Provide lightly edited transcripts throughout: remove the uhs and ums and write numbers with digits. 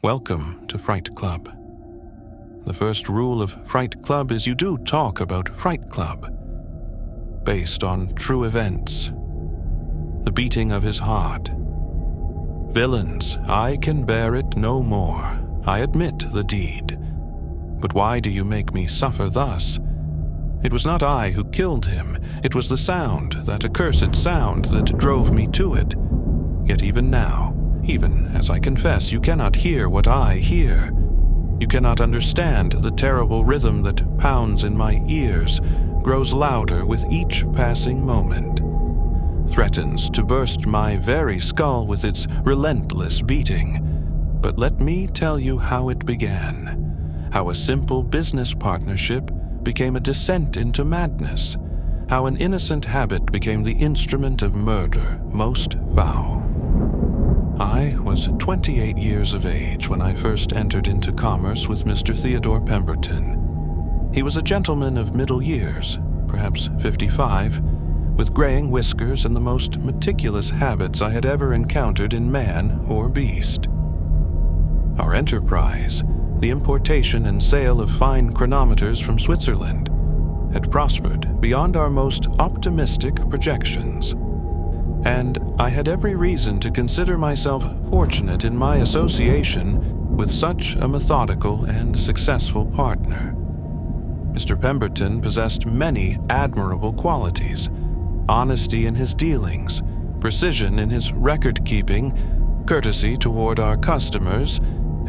Welcome to Fright Club. The first rule of Fright Club is you do talk about Fright Club, based on true events. The beating of his heart. Villains, I can bear it no more. I admit the deed. But why do you make me suffer thus? It was not I who killed him. It was the sound, that accursed sound, that drove me to it. Yet even now, even as I confess, you cannot hear what I hear. You cannot understand the terrible rhythm that pounds in my ears, grows louder with each passing moment, threatens to burst my very skull with its relentless beating. But let me tell you how it began, how a simple business partnership became a descent into madness, how an innocent habit became the instrument of murder most foul. I was 28 years of age when I first entered into commerce with Mr. Theodore Pemberton. He was a gentleman of middle years, perhaps 55, with graying whiskers and the most meticulous habits I had ever encountered in man or beast. Our enterprise, the importation and sale of fine chronometers from Switzerland, had prospered beyond our most optimistic projections. And I had every reason to consider myself fortunate in my association with such a methodical and successful partner. Mr. Pemberton possessed many admirable qualities: honesty in his dealings, precision in his record-keeping, courtesy toward our customers,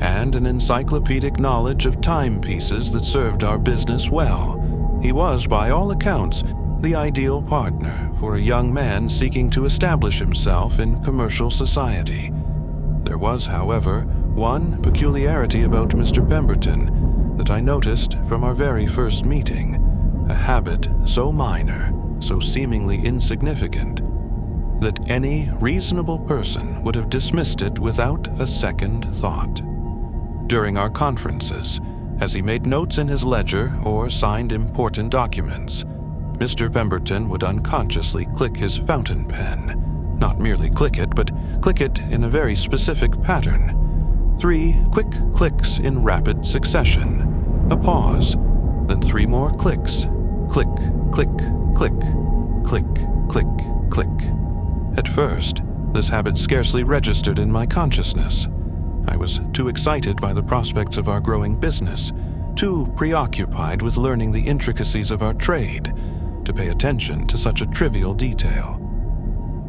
and an encyclopedic knowledge of timepieces that served our business well. He was, by all accounts, the ideal partner for a young man seeking to establish himself in commercial society. There was, however, one peculiarity about Mr. Pemberton that I noticed from our very first meeting, a habit so minor, so seemingly insignificant, that any reasonable person would have dismissed it without a second thought. During our conferences, as he made notes in his ledger or signed important documents, Mr. Pemberton would unconsciously click his fountain pen. Not merely click it, but click it in a very specific pattern. 3 quick clicks in rapid succession. A pause, then 3 more clicks. Click, click, click, click, click, click. At first, this habit scarcely registered in my consciousness. I was too excited by the prospects of our growing business, too preoccupied with learning the intricacies of our trade, to pay attention to such a trivial detail.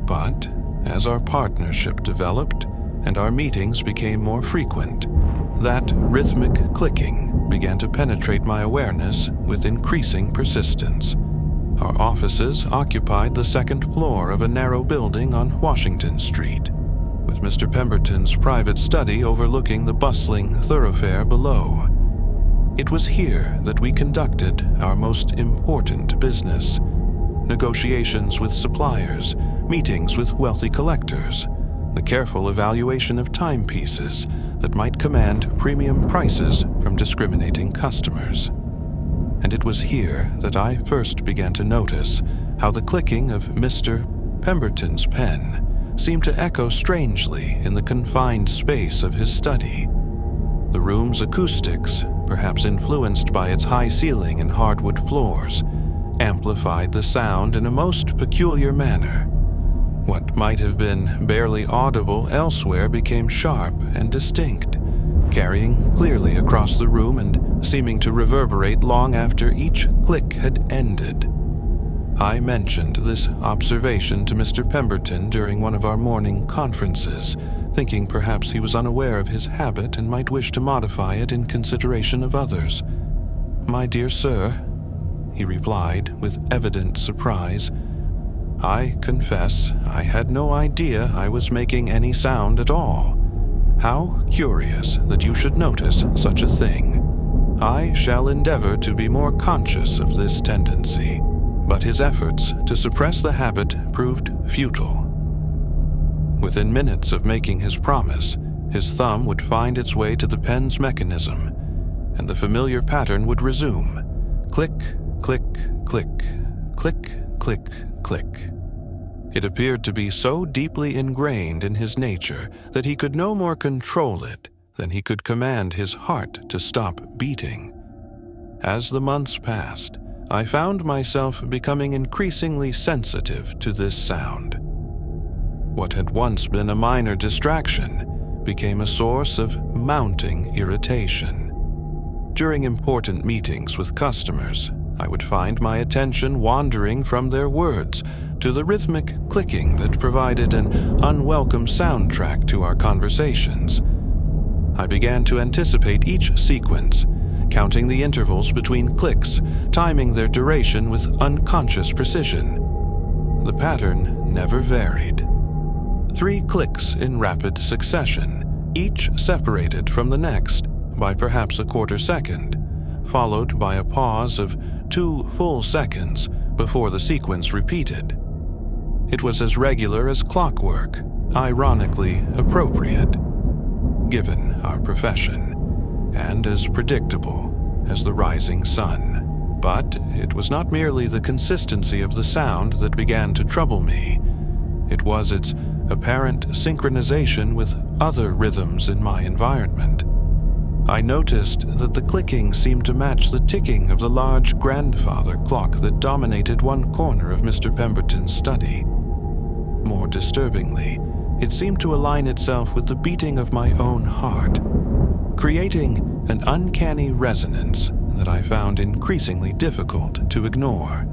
But as our partnership developed and our meetings became more frequent, that rhythmic clicking began to penetrate my awareness with increasing persistence. Our offices occupied the second floor of a narrow building on Washington Street, with Mr. Pemberton's private study overlooking the bustling thoroughfare below. It was here that we conducted our most important business: negotiations with suppliers, meetings with wealthy collectors, the careful evaluation of timepieces that might command premium prices from discriminating customers. And it was here that I first began to notice how the clicking of Mr. Pemberton's pen seemed to echo strangely in the confined space of his study. The room's acoustics, perhaps influenced by its high ceiling and hardwood floors, amplified the sound in a most peculiar manner. What might have been barely audible elsewhere became sharp and distinct, carrying clearly across the room and seeming to reverberate long after each click had ended. I mentioned this observation to Mr. Pemberton during one of our morning conferences, thinking perhaps he was unaware of his habit and might wish to modify it in consideration of others. "My dear sir," he replied with evident surprise, "I confess I had no idea I was making any sound at all. How curious that you should notice such a thing. I shall endeavor to be more conscious of this tendency." But his efforts to suppress the habit proved futile. Within minutes of making his promise, his thumb would find its way to the pen's mechanism, and the familiar pattern would resume. Click, click, click, click, click, click. It appeared to be so deeply ingrained in his nature that he could no more control it than he could command his heart to stop beating. As the months passed, I found myself becoming increasingly sensitive to this sound. What had once been a minor distraction became a source of mounting irritation. During important meetings with customers, I would find my attention wandering from their words to the rhythmic clicking that provided an unwelcome soundtrack to our conversations. I began to anticipate each sequence, counting the intervals between clicks, timing their duration with unconscious precision. The pattern never varied. 3 clicks in rapid succession, each separated from the next by perhaps a quarter second, followed by a pause of 2 full seconds before the sequence repeated. It was as regular as clockwork, ironically appropriate, given our profession, and as predictable as the rising sun. But it was not merely the consistency of the sound that began to trouble me. It was its apparent synchronization with other rhythms in my environment. I noticed that the clicking seemed to match the ticking of the large grandfather clock that dominated one corner of Mr. Pemberton's study. More disturbingly, it seemed to align itself with the beating of my own heart, creating an uncanny resonance that I found increasingly difficult to ignore.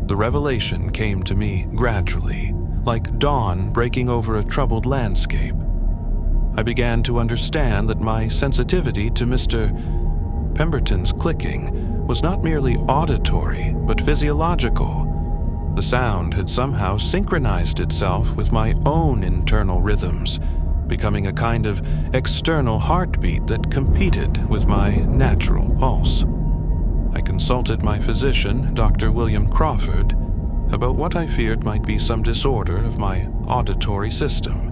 The revelation came to me gradually, like dawn breaking over a troubled landscape. I began to understand that my sensitivity to Mr. Pemberton's clicking was not merely auditory, but physiological. The sound had somehow synchronized itself with my own internal rhythms, becoming a kind of external heartbeat that competed with my natural pulse. I consulted my physician, Dr. William Crawford, about what I feared might be some disorder of my auditory system.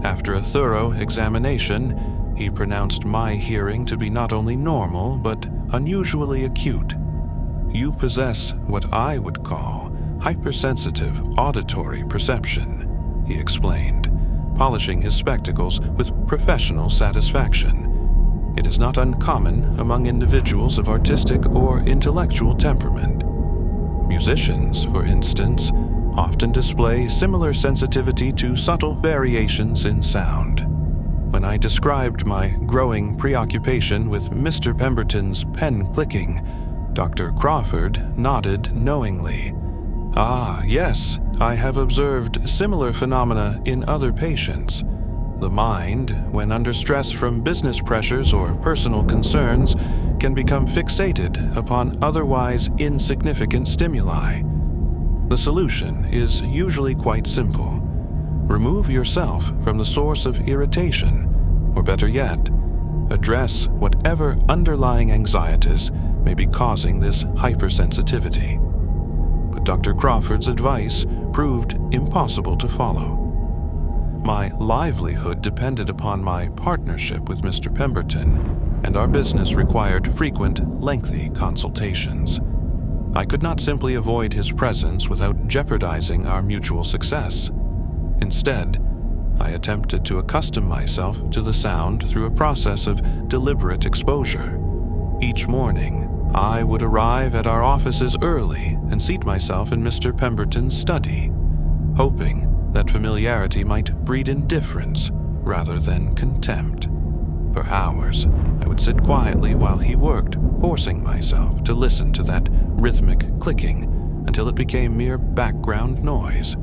After a thorough examination, he pronounced my hearing to be not only normal, but unusually acute. You possess what I would call hypersensitive auditory perception, he explained, polishing his spectacles with professional satisfaction. It is not uncommon among individuals of artistic or intellectual temperament. Musicians, for instance, often display similar sensitivity to subtle variations in sound. When I described my growing preoccupation with Mr. Pemberton's pen clicking, Dr. Crawford nodded knowingly. "Ah, yes, I have observed similar phenomena in other patients. The mind, when under stress from business pressures or personal concerns, can become fixated upon otherwise insignificant stimuli. The solution is usually quite simple. Remove yourself from the source of irritation, or better yet, address whatever underlying anxieties may be causing this hypersensitivity." But Dr. Crawford's advice proved impossible to follow. My livelihood depended upon my partnership with Mr. Pemberton, and our business required frequent, lengthy consultations. I could not simply avoid his presence without jeopardizing our mutual success. Instead, I attempted to accustom myself to the sound through a process of deliberate exposure. Each morning, I would arrive at our offices early and seat myself in Mr. Pemberton's study, hoping that familiarity might breed indifference rather than contempt. For hours, I would sit quietly while he worked, forcing myself to listen to that rhythmic clicking until it became mere background noise.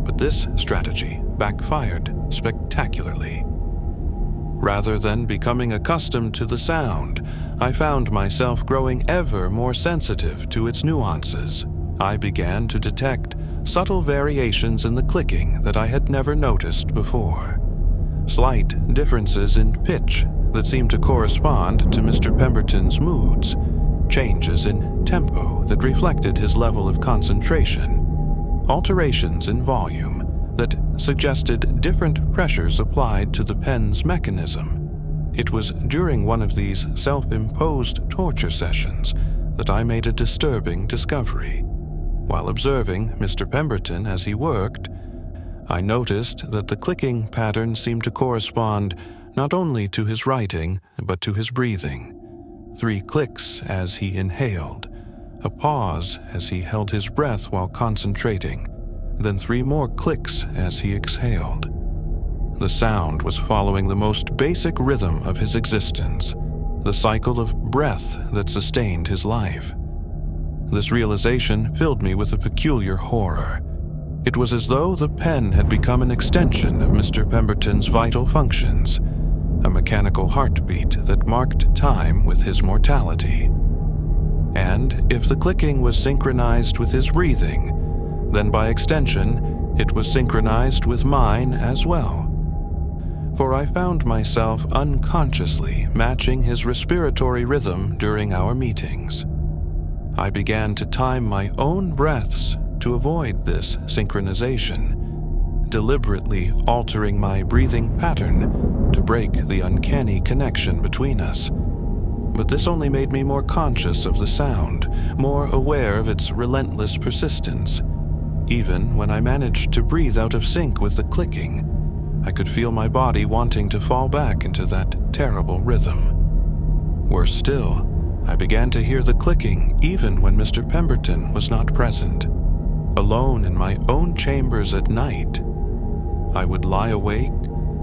But this strategy backfired spectacularly. Rather than becoming accustomed to the sound, I found myself growing ever more sensitive to its nuances. I began to detect subtle variations in the clicking that I had never noticed before. Slight differences in pitch that seemed to correspond to Mr. Pemberton's moods, changes in tempo that reflected his level of concentration, alterations in volume that suggested different pressures applied to the pen's mechanism. It was during one of these self-imposed torture sessions that I made a disturbing discovery. While observing Mr. Pemberton as he worked, I noticed that the clicking pattern seemed to correspond not only to his writing, but to his breathing. 3 clicks as he inhaled, a pause as he held his breath while concentrating, then 3 more clicks as he exhaled. The sound was following the most basic rhythm of his existence, the cycle of breath that sustained his life. This realization filled me with a peculiar horror. It was as though the pen had become an extension of Mr. Pemberton's vital functions, a mechanical heartbeat that marked time with his mortality. And if the clicking was synchronized with his breathing, then by extension, it was synchronized with mine as well. For I found myself unconsciously matching his respiratory rhythm during our meetings. I began to time my own breaths to avoid this synchronization, deliberately altering my breathing pattern to break the uncanny connection between us. But this only made me more conscious of the sound, more aware of its relentless persistence. Even when I managed to breathe out of sync with the clicking, I could feel my body wanting to fall back into that terrible rhythm. Worse still, I began to hear the clicking even when Mr. Pemberton was not present. Alone in my own chambers at night, I would lie awake,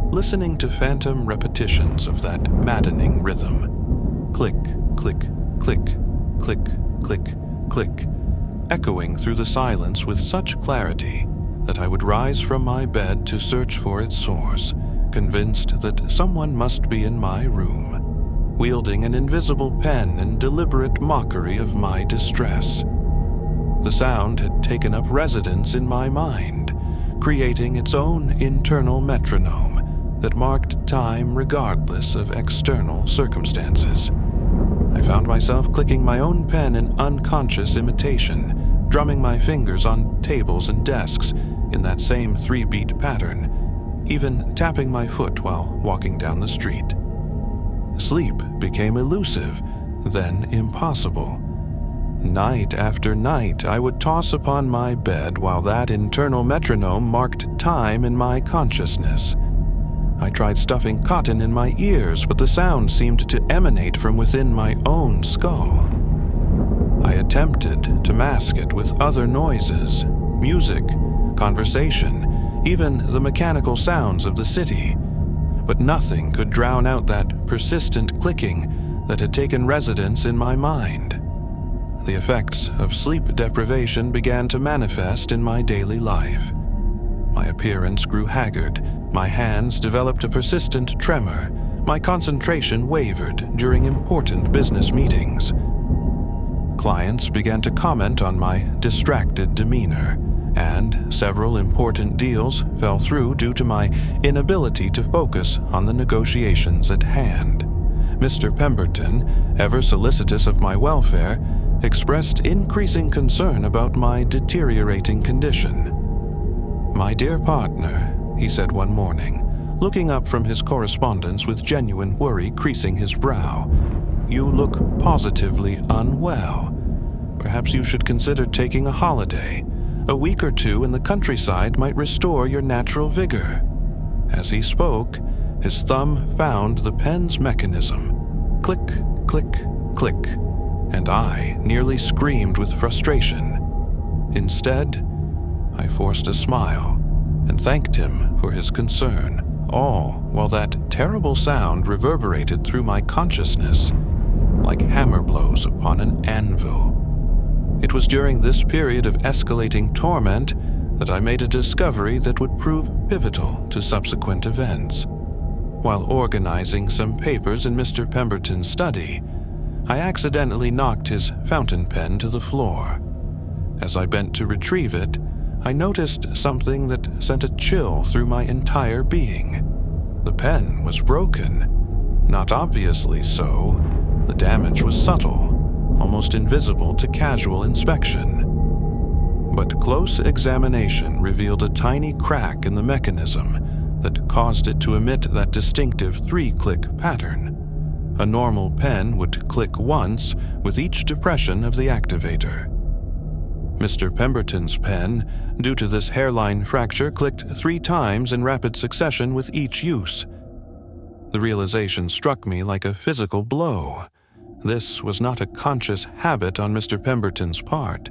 listening to phantom repetitions of that maddening rhythm. Click, click, click, click, click, click, echoing through the silence with such clarity that I would rise from my bed to search for its source, convinced that someone must be in my room, wielding an invisible pen in deliberate mockery of my distress. The sound had taken up residence in my mind, creating its own internal metronome that marked time regardless of external circumstances. I found myself clicking my own pen in unconscious imitation, drumming my fingers on tables and desks in that same 3-beat pattern, even tapping my foot while walking down the street. Sleep became elusive, then impossible. Night after night, I would toss upon my bed while that internal metronome marked time in my consciousness. I tried stuffing cotton in my ears, but the sound seemed to emanate from within my own skull. I attempted to mask it with other noises, music, conversation, even the mechanical sounds of the city, but nothing could drown out that persistent clicking that had taken residence in my mind. The effects of sleep deprivation began to manifest in my daily life. My appearance grew haggard, my hands developed a persistent tremor, my concentration wavered during important business meetings. Clients began to comment on my distracted demeanor, and several important deals fell through due to my inability to focus on the negotiations at hand. Mr. Pemberton, ever solicitous of my welfare, expressed increasing concern about my deteriorating condition. "My dear partner," he said one morning, looking up from his correspondence with genuine worry creasing his brow, "you look positively unwell. Perhaps you should consider taking a holiday. A week or 2 in the countryside might restore your natural vigor." As he spoke, his thumb found the pen's mechanism. Click, click, click, and I nearly screamed with frustration. Instead, I forced a smile and thanked him for his concern, all while that terrible sound reverberated through my consciousness like hammer blows upon an anvil. It was during this period of escalating torment that I made a discovery that would prove pivotal to subsequent events. While organizing some papers in Mr. Pemberton's study, I accidentally knocked his fountain pen to the floor. As I bent to retrieve it, I noticed something that sent a chill through my entire being. The pen was broken. Not obviously so. The damage was subtle, almost invisible to casual inspection. But close examination revealed a tiny crack in the mechanism that caused it to emit that distinctive 3-click pattern. A normal pen would click once with each depression of the activator. Mr. Pemberton's pen, due to this hairline fracture, clicked 3 times in rapid succession with each use. The realization struck me like a physical blow. This was not a conscious habit on Mr. Pemberton's part.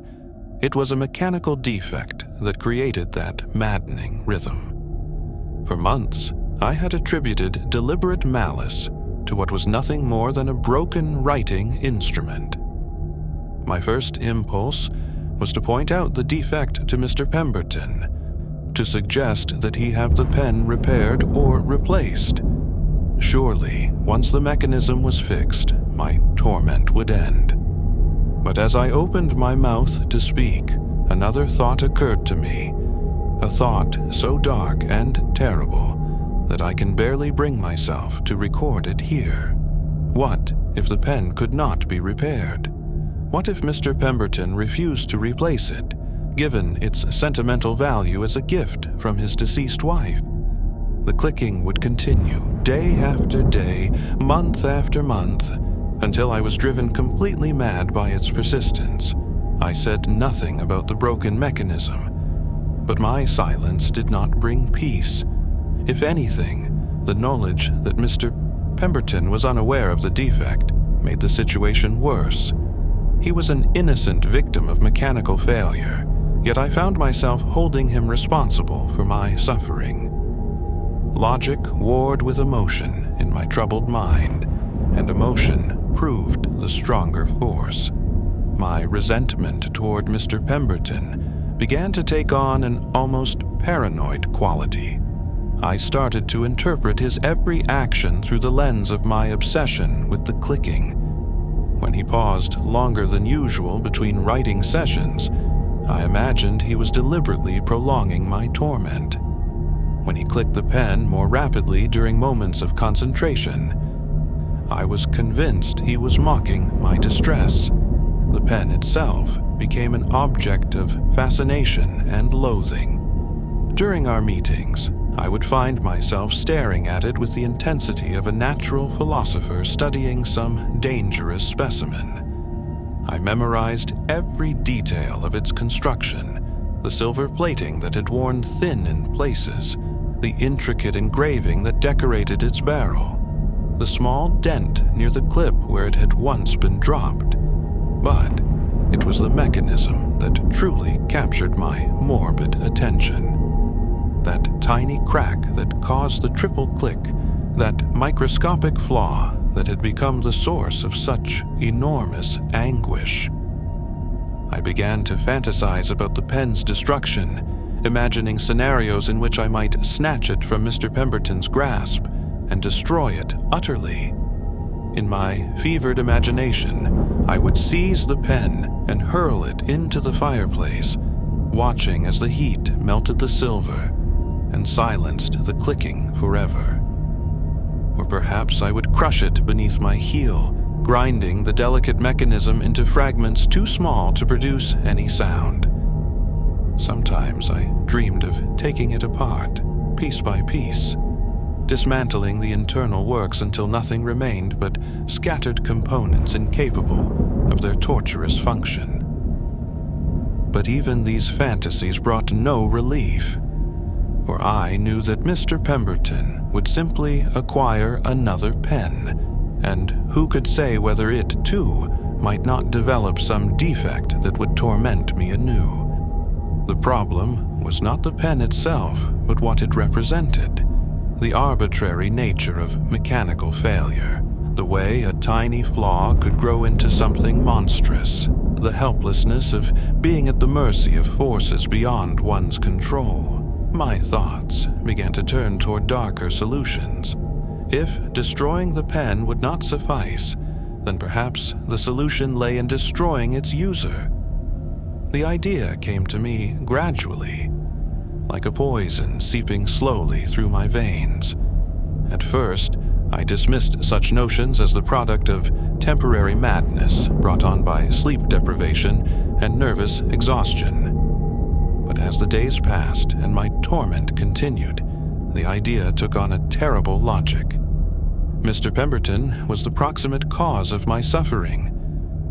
It was a mechanical defect that created that maddening rhythm. For months, I had attributed deliberate malice to what was nothing more than a broken writing instrument. My first impulse was to point out the defect to Mr. Pemberton, to suggest that he have the pen repaired or replaced. Surely, once the mechanism was fixed, my torment would end. But as I opened my mouth to speak, another thought occurred to me, a thought so dark and terrible that I can barely bring myself to record it here. What if the pen could not be repaired? What if Mr. Pemberton refused to replace it, given its sentimental value as a gift from his deceased wife? The clicking would continue, day after day, month after month, until I was driven completely mad by its persistence. I said nothing about the broken mechanism, but my silence did not bring peace. If anything, the knowledge that Mr. Pemberton was unaware of the defect made the situation worse. He was an innocent victim of mechanical failure, yet I found myself holding him responsible for my suffering. Logic warred with emotion in my troubled mind, and emotion proved the stronger force. My resentment toward Mr. Pemberton began to take on an almost paranoid quality. I started to interpret his every action through the lens of my obsession with the clicking. When he paused longer than usual between writing sessions, I imagined he was deliberately prolonging my torment. When he clicked the pen more rapidly during moments of concentration, I was convinced he was mocking my distress. The pen itself became an object of fascination and loathing. During our meetings, I would find myself staring at it with the intensity of a natural philosopher studying some dangerous specimen. I memorized every detail of its construction, the silver plating that had worn thin in places, the intricate engraving that decorated its barrel, the small dent near the clip where it had once been dropped. But it was the mechanism that truly captured my morbid attention. That tiny crack that caused the triple click, that microscopic flaw that had become the source of such enormous anguish. I began to fantasize about the pen's destruction, imagining scenarios in which I might snatch it from Mr. Pemberton's grasp and destroy it utterly. In my fevered imagination, I would seize the pen and hurl it into the fireplace, watching as the heat melted the silver and silenced the clicking forever. Or perhaps I would crush it beneath my heel, grinding the delicate mechanism into fragments too small to produce any sound. Sometimes I dreamed of taking it apart, piece by piece, dismantling the internal works until nothing remained but scattered components incapable of their torturous function. But even these fantasies brought no relief, for I knew that Mr. Pemberton would simply acquire another pen, and who could say whether it, too, might not develop some defect that would torment me anew. The problem was not the pen itself, but what it represented, the arbitrary nature of mechanical failure, the way a tiny flaw could grow into something monstrous, the helplessness of being at the mercy of forces beyond one's control. My thoughts began to turn toward darker solutions. If destroying the pen would not suffice, then perhaps the solution lay in destroying its user. The idea came to me gradually, like a poison seeping slowly through my veins. At first, I dismissed such notions as the product of temporary madness brought on by sleep deprivation and nervous exhaustion. But as the days passed and my torment continued, the idea took on a terrible logic. Mr. Pemberton was the proximate cause of my suffering.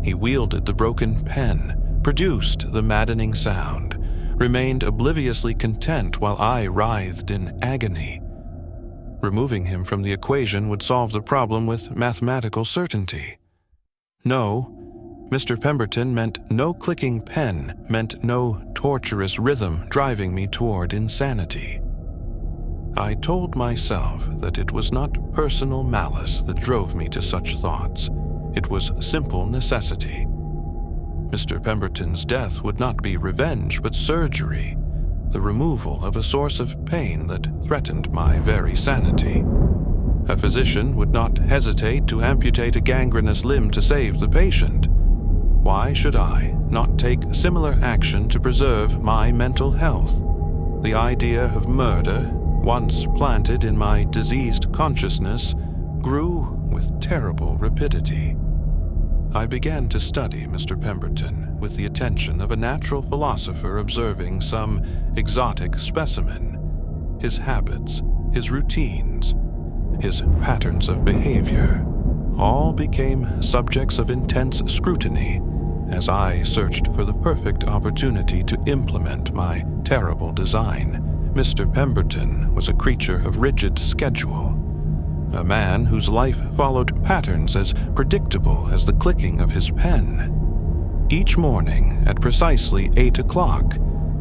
He wielded the broken pen, produced the maddening sound, remained obliviously content while I writhed in agony. Removing him from the equation would solve the problem with mathematical certainty. No, Mr. Pemberton meant no clicking pen, meant no torturous rhythm driving me toward insanity. I told myself that it was not personal malice that drove me to such thoughts. It was simple necessity. Mr. Pemberton's death would not be revenge, but surgery, the removal of a source of pain that threatened my very sanity. A physician would not hesitate to amputate a gangrenous limb to save the patient. Why should I not take similar action to preserve my mental health? The idea of murder, once planted in my diseased consciousness, grew with terrible rapidity. I began to study Mr. Pemberton with the attention of a natural philosopher observing some exotic specimen. His habits, his routines, his patterns of behavior, all became subjects of intense scrutiny as I searched for the perfect opportunity to implement my terrible design. Mr. Pemberton was a creature of rigid schedule, a man whose life followed patterns as predictable as the clicking of his pen. Each morning at precisely 8 o'clock,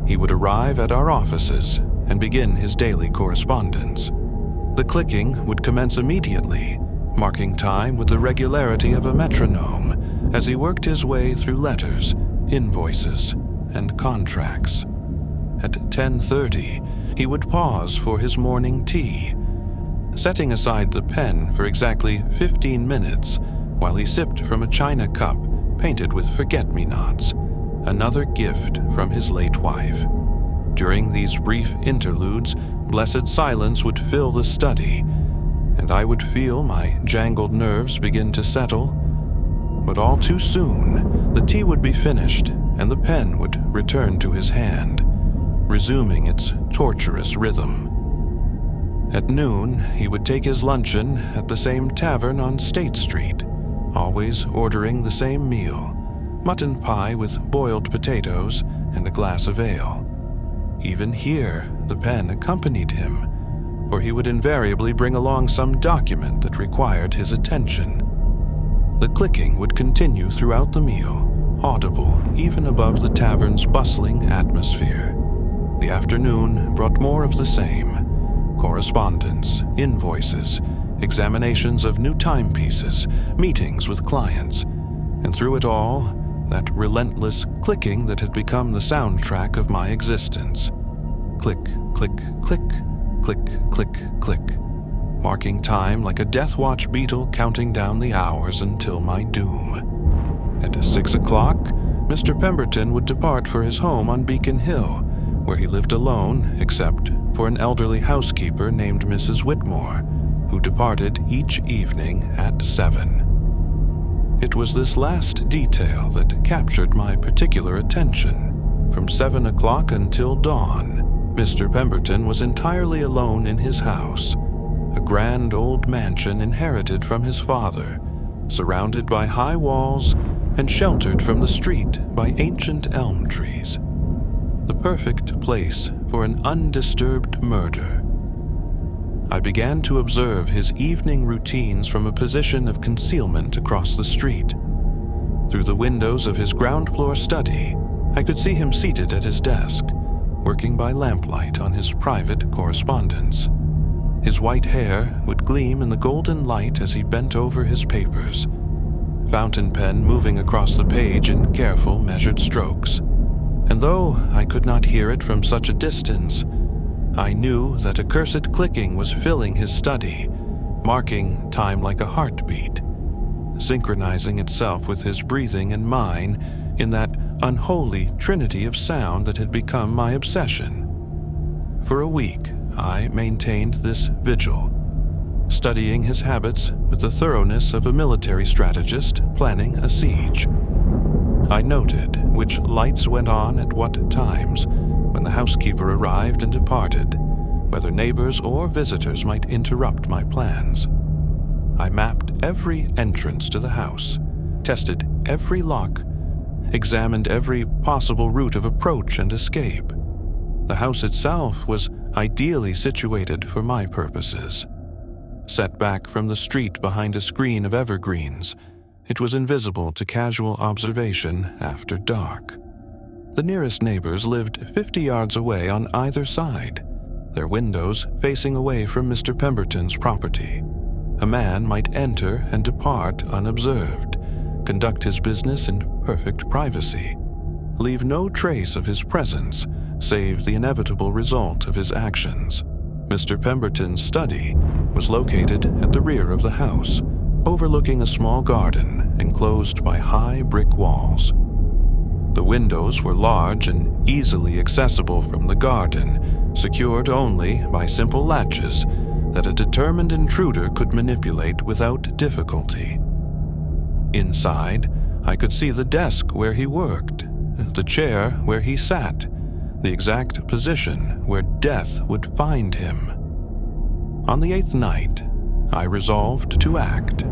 he would arrive at our offices and begin his daily correspondence. The clicking would commence immediately, marking time with the regularity of a metronome as he worked his way through letters, invoices, and contracts. At 10:30, he would pause for his morning tea, setting aside the pen for exactly 15 minutes while he sipped from a china cup painted with forget-me-nots, another gift from his late wife. During these brief interludes, blessed silence would fill the study, and I would feel my jangled nerves begin to settle. But all too soon, the tea would be finished and the pen would return to his hand, resuming its torturous rhythm. At noon, he would take his luncheon at the same tavern on State Street, always ordering the same meal, mutton pie with boiled potatoes and a glass of ale. Even here, the pen accompanied him, for he would invariably bring along some document that required his attention. The clicking would continue throughout the meal, audible even above the tavern's bustling atmosphere. The afternoon brought more of the same: correspondence, invoices, examinations of new timepieces, meetings with clients, and through it all, that relentless clicking that had become the soundtrack of my existence. Click, click, click, click, click, click, marking time like a death watch beetle counting down the hours until my doom. At 6 o'clock, Mr. Pemberton would depart for his home on Beacon Hill, where he lived alone except for an elderly housekeeper named Mrs. Whitmore, who departed each evening at 7. It was this last detail that captured my particular attention. From 7 o'clock until dawn, Mr. Pemberton was entirely alone in his house, a grand old mansion inherited from his father, surrounded by high walls and sheltered from the street by ancient elm trees. The perfect place for an undisturbed murder. I began to observe his evening routines from a position of concealment across the street. Through the windows of his ground-floor study, I could see him seated at his desk, working by lamplight on his private correspondence. His white hair would gleam in the golden light as he bent over his papers, fountain pen moving across the page in careful, measured strokes. And though I could not hear it from such a distance, I knew that accursed clicking was filling his study, marking time like a heartbeat, synchronizing itself with his breathing and mine in that unholy trinity of sound that had become my obsession. For a week, I maintained this vigil, studying his habits with the thoroughness of a military strategist planning a siege. I noted which lights went on at what times, when the housekeeper arrived and departed, whether neighbors or visitors might interrupt my plans. I mapped every entrance to the house, tested every lock, examined every possible route of approach and escape. The house itself was ideally situated for my purposes. Set back from the street behind a screen of evergreens, it was invisible to casual observation after dark. The nearest neighbors lived 50 yards away on either side, their windows facing away from Mr. Pemberton's property. A man might enter and depart unobserved, conduct his business in perfect privacy, leave no trace of his presence save the inevitable result of his actions. Mr. Pemberton's study was located at the rear of the house, overlooking a small garden enclosed by high brick walls. The windows were large and easily accessible from the garden, secured only by simple latches that a determined intruder could manipulate without difficulty. Inside, I could see the desk where he worked, the chair where he sat, the exact position where death would find him. On the 8th night, I resolved to act.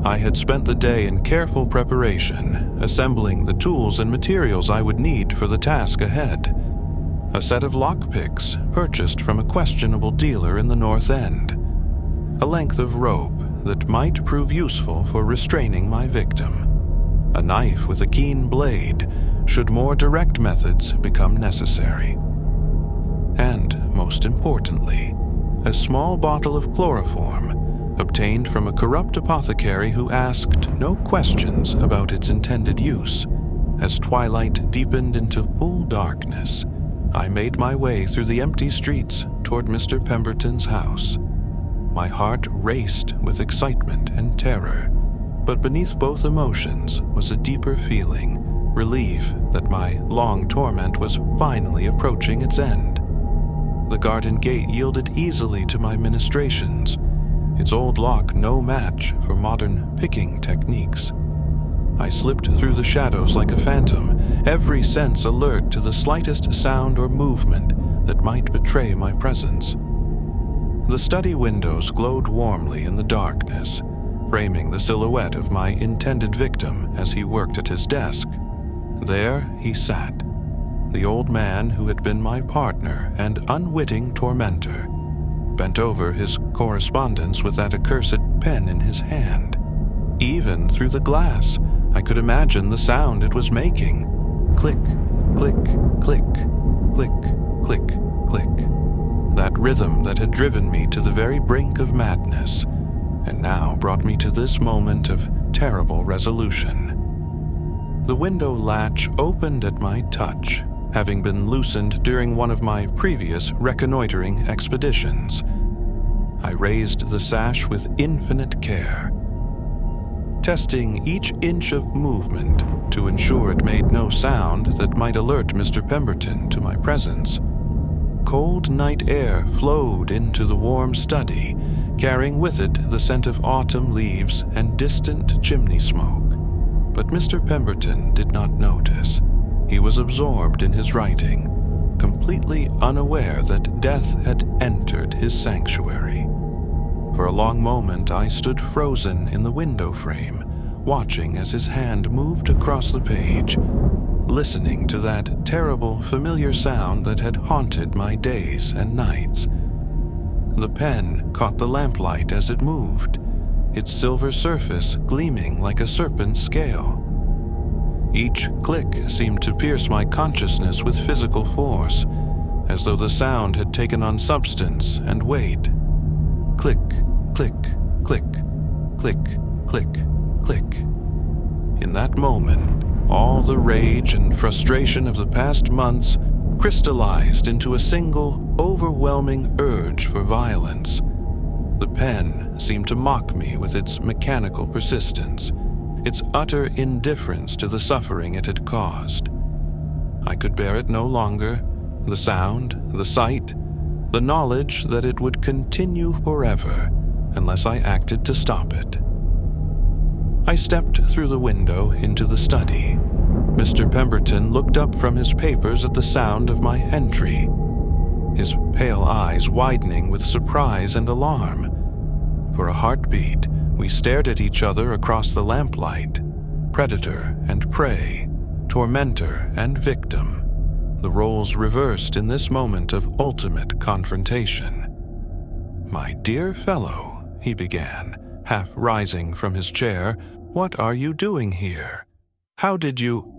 I had spent the day in careful preparation, assembling the tools and materials I would need for the task ahead. A set of lockpicks purchased from a questionable dealer in the North End. A length of rope that might prove useful for restraining my victim. A knife with a keen blade, should more direct methods become necessary. And, most importantly, a small bottle of chloroform, obtained from a corrupt apothecary who asked no questions about its intended use. As twilight deepened into full darkness, I made my way through the empty streets toward Mr. Pemberton's house. My heart raced with excitement and terror, but beneath both emotions was a deeper feeling, relief that my long torment was finally approaching its end. The garden gate yielded easily to my ministrations, its old lock no match for modern picking techniques. I slipped through the shadows like a phantom, every sense alert to the slightest sound or movement that might betray my presence. The study windows glowed warmly in the darkness, framing the silhouette of my intended victim as he worked at his desk. There he sat, the old man who had been my partner and unwitting tormentor, bent over his correspondence with that accursed pen in his hand. Even through the glass, I could imagine the sound it was making. Click, click, click, click, click, click. That rhythm that had driven me to the very brink of madness, and now brought me to this moment of terrible resolution. The window latch opened at my touch, having been loosened during one of my previous reconnoitering expeditions. I raised the sash with infinite care, testing each inch of movement to ensure it made no sound that might alert Mr. Pemberton to my presence. Cold night air flowed into the warm study, carrying with it the scent of autumn leaves and distant chimney smoke. But Mr. Pemberton did not notice. He was absorbed in his writing, completely unaware that death had entered his sanctuary. For a long moment I stood frozen in the window frame, watching as his hand moved across the page, listening to that terrible, familiar sound that had haunted my days and nights. The pen caught the lamplight as it moved, its silver surface gleaming like a serpent's scale. Each click seemed to pierce my consciousness with physical force, as though the sound had taken on substance and weight. Click, click, click, click, click, click. In that moment, all the rage and frustration of the past months crystallized into a single, overwhelming urge for violence. The pen seemed to mock me with its mechanical persistence, its utter indifference to the suffering it had caused. I could bear it no longer, the sound, the sight, the knowledge that it would continue forever unless I acted to stop it. I stepped through the window into the study. Mr. Pemberton looked up from his papers at the sound of my entry, his pale eyes widening with surprise and alarm. For a heartbeat, we stared at each other across the lamplight, predator and prey, tormentor and victim, the roles reversed in this moment of ultimate confrontation. "My dear fellow," he began, half rising from his chair. "What are you doing here? How did you—"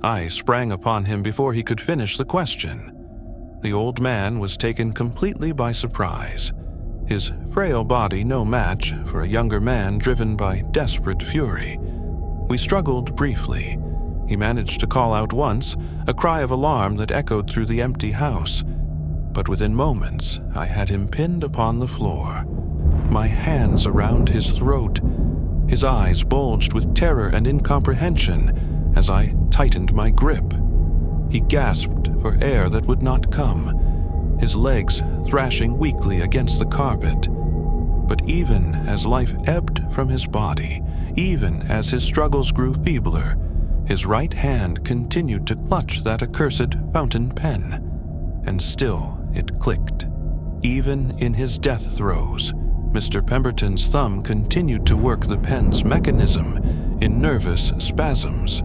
I sprang upon him before he could finish the question. The old man was taken completely by surprise, his frail body no match for a younger man driven by desperate fury. We struggled briefly. He managed to call out once, a cry of alarm that echoed through the empty house. But within moments, I had him pinned upon the floor, my hands around his throat. His eyes bulged with terror and incomprehension as I tightened my grip. He gasped for air that would not come, his legs thrashing weakly against the carpet. But even as life ebbed from his body, even as his struggles grew feebler, his right hand continued to clutch that accursed fountain pen, and still it clicked. Even in his death throes, Mr. Pemberton's thumb continued to work the pen's mechanism in nervous spasms.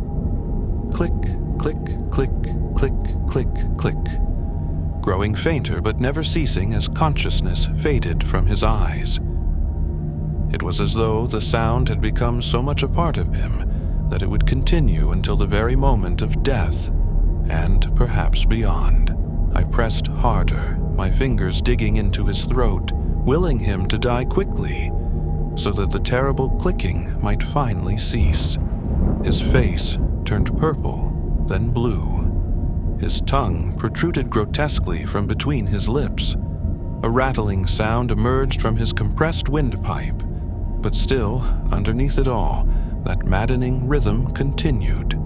Click, click, click, click, click, click, growing fainter but never ceasing as consciousness faded from his eyes. It was as though the sound had become so much a part of him that it would continue until the very moment of death, and perhaps beyond. I pressed harder, my fingers digging into his throat, willing him to die quickly, so that the terrible clicking might finally cease. His face turned purple, then blue. His tongue protruded grotesquely from between his lips. A rattling sound emerged from his compressed windpipe, but still, underneath it all, that maddening rhythm continued.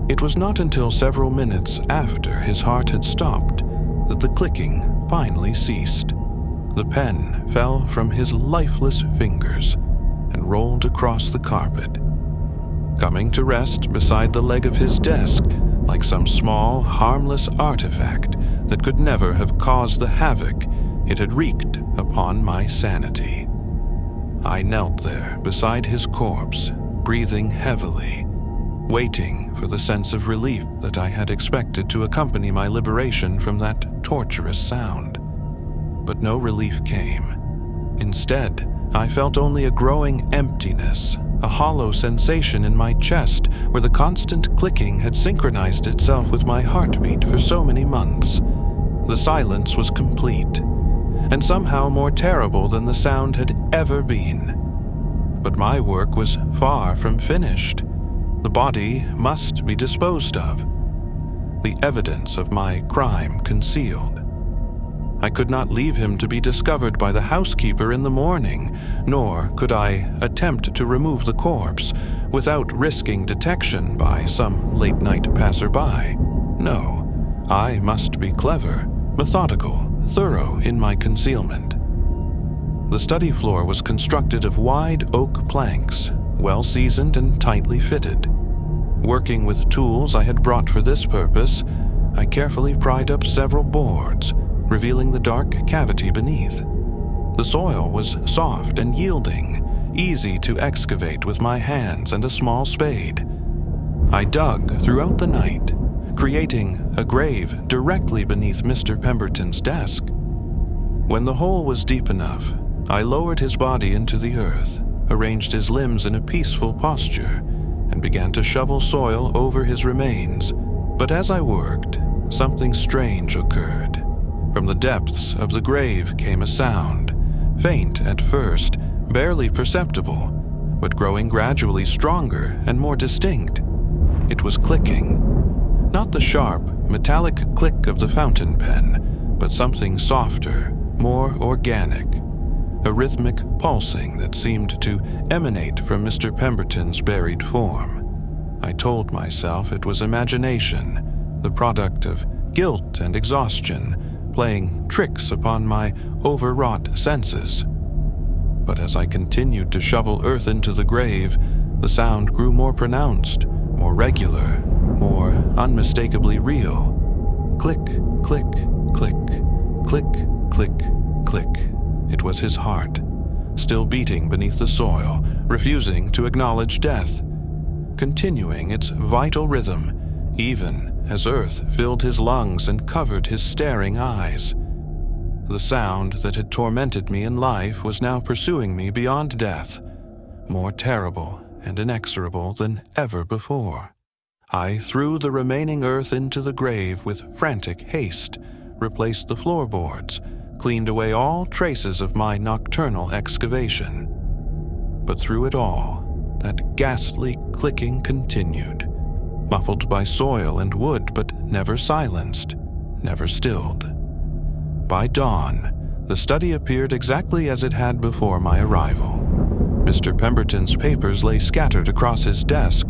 It was not until several minutes after his heart had stopped that the clicking finally ceased. The pen fell from his lifeless fingers and rolled across the carpet, coming to rest beside the leg of his desk like some small, harmless artifact that could never have caused the havoc it had wreaked upon my sanity. I knelt there beside his corpse, breathing heavily, waiting for the sense of relief that I had expected to accompany my liberation from that torturous sound. But no relief came. Instead, I felt only a growing emptiness, a hollow sensation in my chest where the constant clicking had synchronized itself with my heartbeat for so many months. The silence was complete, and somehow more terrible than the sound had ever been. But my work was far from finished. The body must be disposed of, the evidence of my crime concealed. I could not leave him to be discovered by the housekeeper in the morning, nor could I attempt to remove the corpse without risking detection by some late-night passerby. No, I must be clever, methodical, thorough in my concealment. The study floor was constructed of wide oak planks, well seasoned and tightly fitted. Working with tools I had brought for this purpose, I carefully pried up several boards, revealing the dark cavity beneath. The soil was soft and yielding, easy to excavate with my hands and a small spade. I dug throughout the night, creating a grave directly beneath Mr. Pemberton's desk. When the hole was deep enough, I lowered his body into the earth, arranged his limbs in a peaceful posture, and began to shovel soil over his remains. But as I worked, something strange occurred. From the depths of the grave came a sound, faint at first, barely perceptible, but growing gradually stronger and more distinct. It was clicking. Not the sharp, metallic click of the fountain pen, but something softer, more organic. A rhythmic pulsing that seemed to emanate from Mr. Pemberton's buried form. I told myself it was imagination, the product of guilt and exhaustion, playing tricks upon my overwrought senses. But as I continued to shovel earth into the grave, the sound grew more pronounced, more regular, more unmistakably real. Click, click, click, click, click, click. It was his heart, still beating beneath the soil, refusing to acknowledge death, continuing its vital rhythm, even as earth filled his lungs and covered his staring eyes. The sound that had tormented me in life was now pursuing me beyond death, more terrible and inexorable than ever before. I threw the remaining earth into the grave with frantic haste, replaced the floorboards, cleaned away all traces of my nocturnal excavation. But through it all, that ghastly clicking continued, muffled by soil and wood, but never silenced, never stilled. By dawn, the study appeared exactly as it had before my arrival. Mr. Pemberton's papers lay scattered across his desk.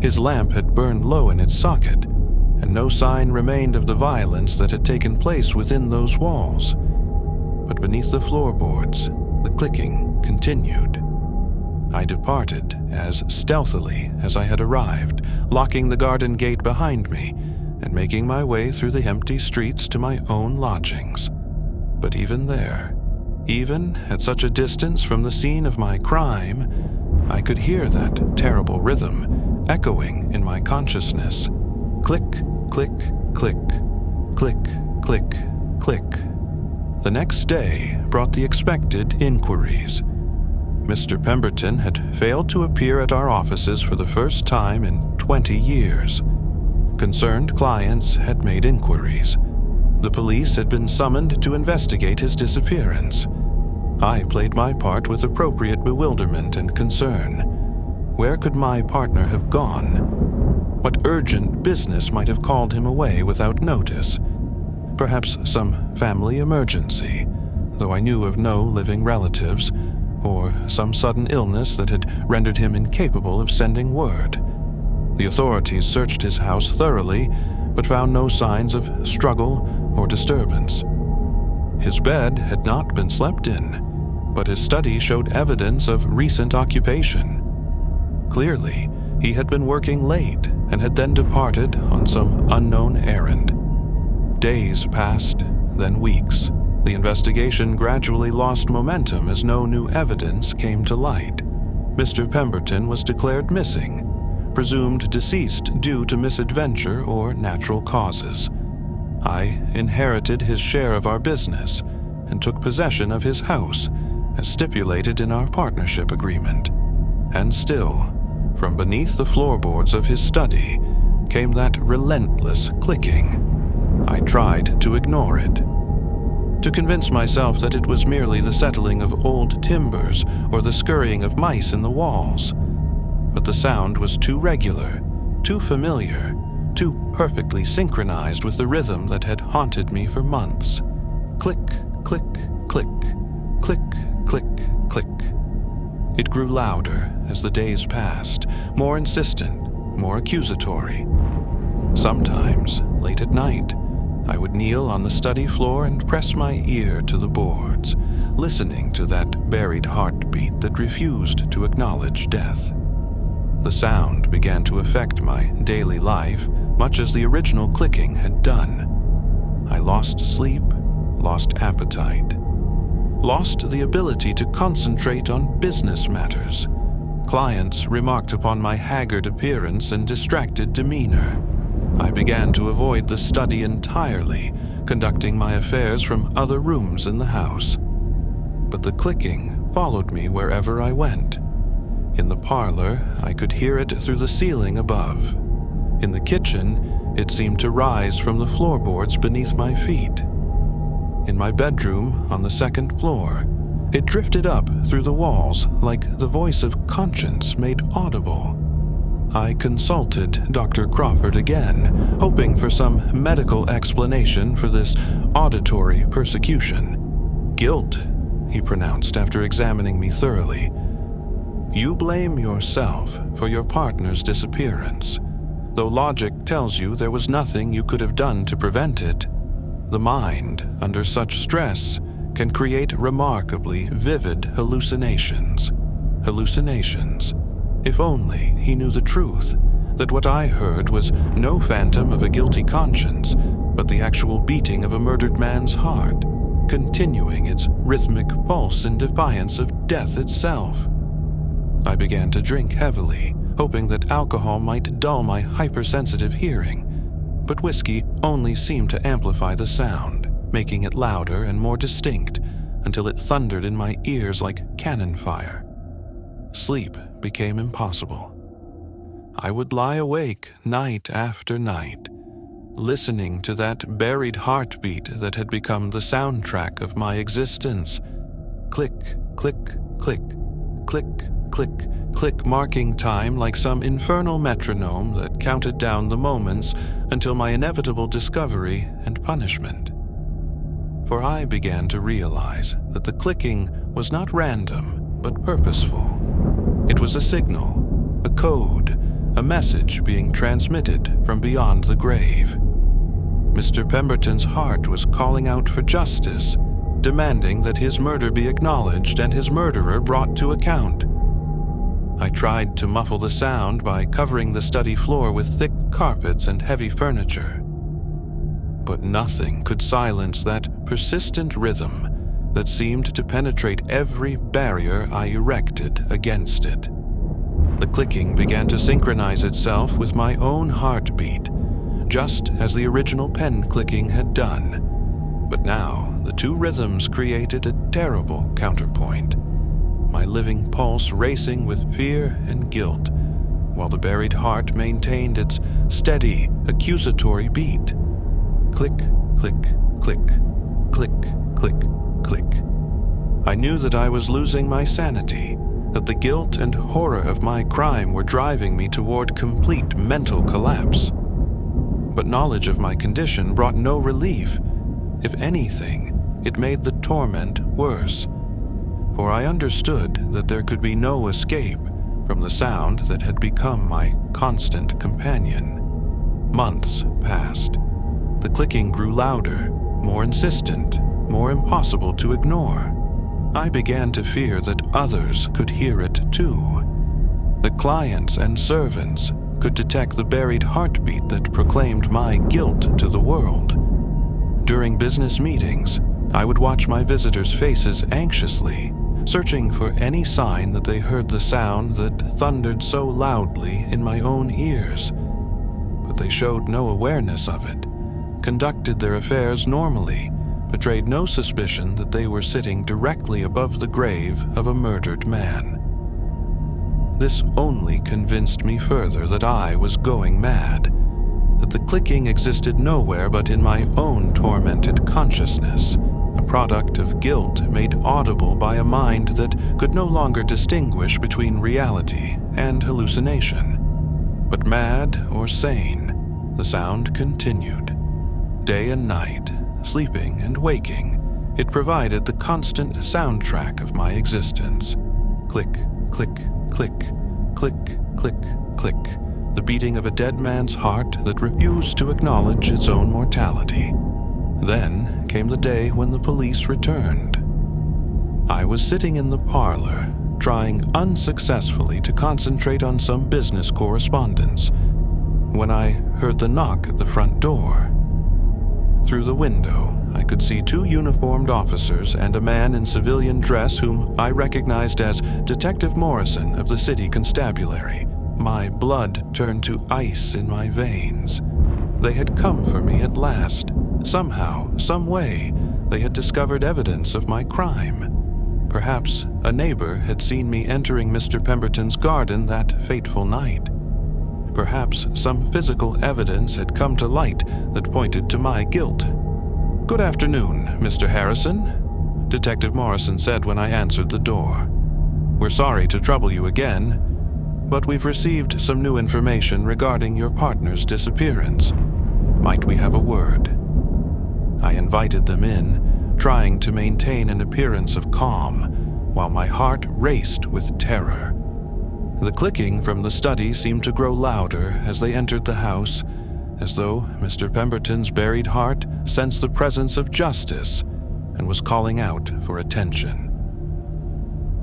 His lamp had burned low in its socket, and no sign remained of the violence that had taken place within those walls. But beneath the floorboards, the clicking continued. I departed as stealthily as I had arrived, locking the garden gate behind me and making my way through the empty streets to my own lodgings. But even there, even at such a distance from the scene of my crime, I could hear that terrible rhythm echoing in my consciousness. Click, click, click, click, click, click. The next day brought the expected inquiries. Mr. Pemberton had failed to appear at our offices for the first time in 20 years. Concerned clients had made inquiries. The police had been summoned to investigate his disappearance. I played my part with appropriate bewilderment and concern. Where could my partner have gone? What urgent business might have called him away without notice? Perhaps some family emergency, though I knew of no living relatives, or some sudden illness that had rendered him incapable of sending word. The authorities searched his house thoroughly, but found no signs of struggle or disturbance. His bed had not been slept in, but his study showed evidence of recent occupation. Clearly, he had been working late and had then departed on some unknown errand. Days passed, then weeks. The investigation gradually lost momentum as no new evidence came to light. Mr. Pemberton was declared missing, presumed deceased due to misadventure or natural causes. I inherited his share of our business and took possession of his house, as stipulated in our partnership agreement. And still, from beneath the floorboards of his study came that relentless clicking. I tried to ignore it, to convince myself that it was merely the settling of old timbers or the scurrying of mice in the walls. But the sound was too regular, too familiar, too perfectly synchronized with the rhythm that had haunted me for months. Click, click, click, click, click, click. It grew louder as the days passed, more insistent, more accusatory. Sometimes, late at night, I would kneel on the study floor and press my ear to the boards, listening to that buried heartbeat that refused to acknowledge death. The sound began to affect my daily life, much as the original clicking had done. I lost sleep, lost appetite, lost the ability to concentrate on business matters. Clients remarked upon my haggard appearance and distracted demeanor. I began to avoid the study entirely, conducting my affairs from other rooms in the house. But the clicking followed me wherever I went. In the parlor, I could hear it through the ceiling above. In the kitchen, it seemed to rise from the floorboards beneath my feet. In my bedroom on the second floor, it drifted up through the walls like the voice of conscience made audible. I consulted Dr. Crawford again, hoping for some medical explanation for this auditory persecution. Guilt, he pronounced after examining me thoroughly. You blame yourself for your partner's disappearance, though logic tells you there was nothing you could have done to prevent it. The mind, under such stress, can create remarkably vivid hallucinations. Hallucinations. If only he knew the truth, that what I heard was no phantom of a guilty conscience, but the actual beating of a murdered man's heart, continuing its rhythmic pulse in defiance of death itself. I began to drink heavily, hoping that alcohol might dull my hypersensitive hearing, but whiskey only seemed to amplify the sound. making it louder and more distinct until it thundered in my ears like cannon fire. Sleep became impossible. I would lie awake night after night, listening to that buried heartbeat that had become the soundtrack of my existence. Click, click, click, click, click, click, marking time like some infernal metronome that counted down the moments until my inevitable discovery and punishment. For I began to realize that the clicking was not random, but purposeful. It was a signal, a code, a message being transmitted from beyond the grave. Mr. Pemberton's heart was calling out for justice, demanding that his murder be acknowledged and his murderer brought to account. I tried to muffle the sound by covering the study floor with thick carpets and heavy furniture. But nothing could silence that persistent rhythm that seemed to penetrate every barrier I erected against it. The clicking began to synchronize itself with my own heartbeat, just as the original pen clicking had done. But now the two rhythms created a terrible counterpoint, my living pulse racing with fear and guilt, while the buried heart maintained its steady, accusatory beat. Click, click, click, click, click, click. I knew that I was losing my sanity, that the guilt and horror of my crime were driving me toward complete mental collapse. But knowledge of my condition brought no relief. If anything, it made the torment worse, for I understood that there could be no escape from the sound that had become my constant companion. Months passed. The clicking grew louder, more insistent, more impossible to ignore. I began to fear that others could hear it too. That clients and servants could detect the buried heartbeat that proclaimed my guilt to the world. During business meetings, I would watch my visitors' faces anxiously, searching for any sign that they heard the sound that thundered so loudly in my own ears. But they showed no awareness of it, conducted their affairs normally, betrayed no suspicion that they were sitting directly above the grave of a murdered man. This only convinced me further that I was going mad, that the clicking existed nowhere but in my own tormented consciousness, a product of guilt made audible by a mind that could no longer distinguish between reality and hallucination. But mad or sane, the sound continued. Day and night, sleeping and waking, it provided the constant soundtrack of my existence. Click, click, click, click, click, click, the beating of a dead man's heart that refused to acknowledge its own mortality. Then came the day when the police returned. I was sitting in the parlor, trying unsuccessfully to concentrate on some business correspondence, when I heard the knock at the front door. Through the window, I could see two uniformed officers and a man in civilian dress whom I recognized as Detective Morrison of the City Constabulary. My blood turned to ice in my veins. They had come for me at last. Somehow, some way, they had discovered evidence of my crime. Perhaps a neighbor had seen me entering Mr. Pemberton's garden that fateful night. Perhaps some physical evidence had come to light that pointed to my guilt. "Good afternoon, Mr. Harrison," Detective Morrison said when I answered the door. "We're sorry to trouble you again, but we've received some new information regarding your partner's disappearance. Might we have a word?" I invited them in, trying to maintain an appearance of calm, while my heart raced with terror. The clicking from the study seemed to grow louder as they entered the house, as though Mr. Pemberton's buried heart sensed the presence of justice and was calling out for attention.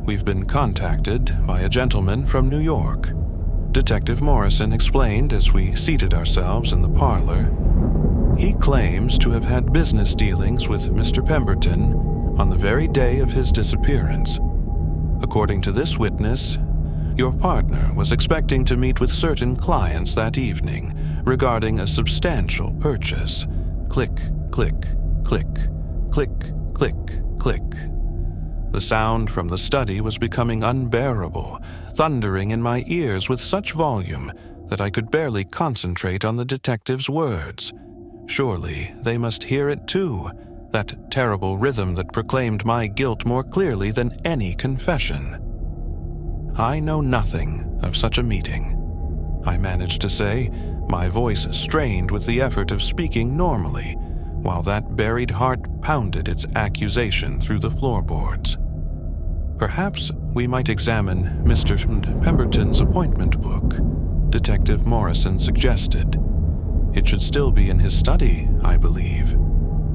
"We've been contacted by a gentleman from New York," Detective Morrison explained as we seated ourselves in the parlor. "He claims to have had business dealings with Mr. Pemberton on the very day of his disappearance. According to this witness, your partner was expecting to meet with certain clients that evening regarding a substantial purchase. Click, click, click, click, click, click. The sound from the study was becoming unbearable, thundering in my ears with such volume that I could barely concentrate on the detective's words. Surely they must hear it too, that terrible rhythm that proclaimed my guilt more clearly than any confession. "I know nothing of such a meeting," I managed to say, my voice strained with the effort of speaking normally, while that buried heart pounded its accusation through the floorboards. "Perhaps we might examine Mr. Pemberton's appointment book," Detective Morrison suggested. "It should still be in his study, I believe."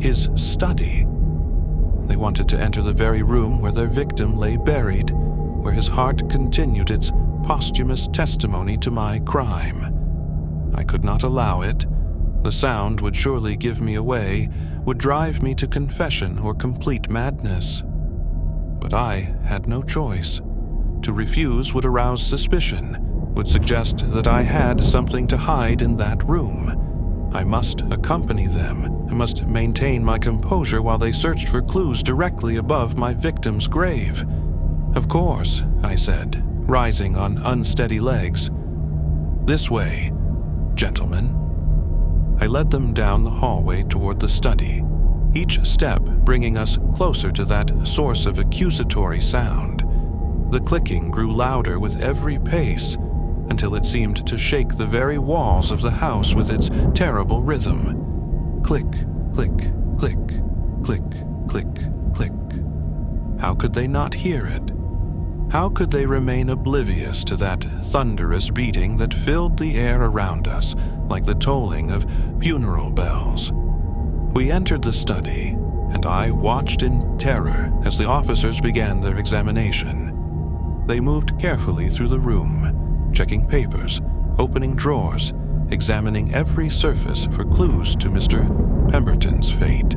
His study? They wanted to enter the very room where their victim lay buried, where his heart continued its posthumous testimony to my crime. I could not allow it. The sound would surely give me away, would drive me to confession or complete madness. But I had no choice. To refuse would arouse suspicion, would suggest that I had something to hide in that room. I must accompany them. I must maintain my composure while they searched for clues directly above my victim's grave. "Of course," I said, rising on unsteady legs. "This way, gentlemen." I led them down the hallway toward the study, each step bringing us closer to that source of accusatory sound. The clicking grew louder with every pace, until it seemed to shake the very walls of the house with its terrible rhythm. Click, click, click, click, click, click. How could they not hear it? How could they remain oblivious to that thunderous beating that filled the air around us like the tolling of funeral bells? We entered the study, and I watched in terror as the officers began their examination. They moved carefully through the room, checking papers, opening drawers, examining every surface for clues to Mr. Pemberton's fate.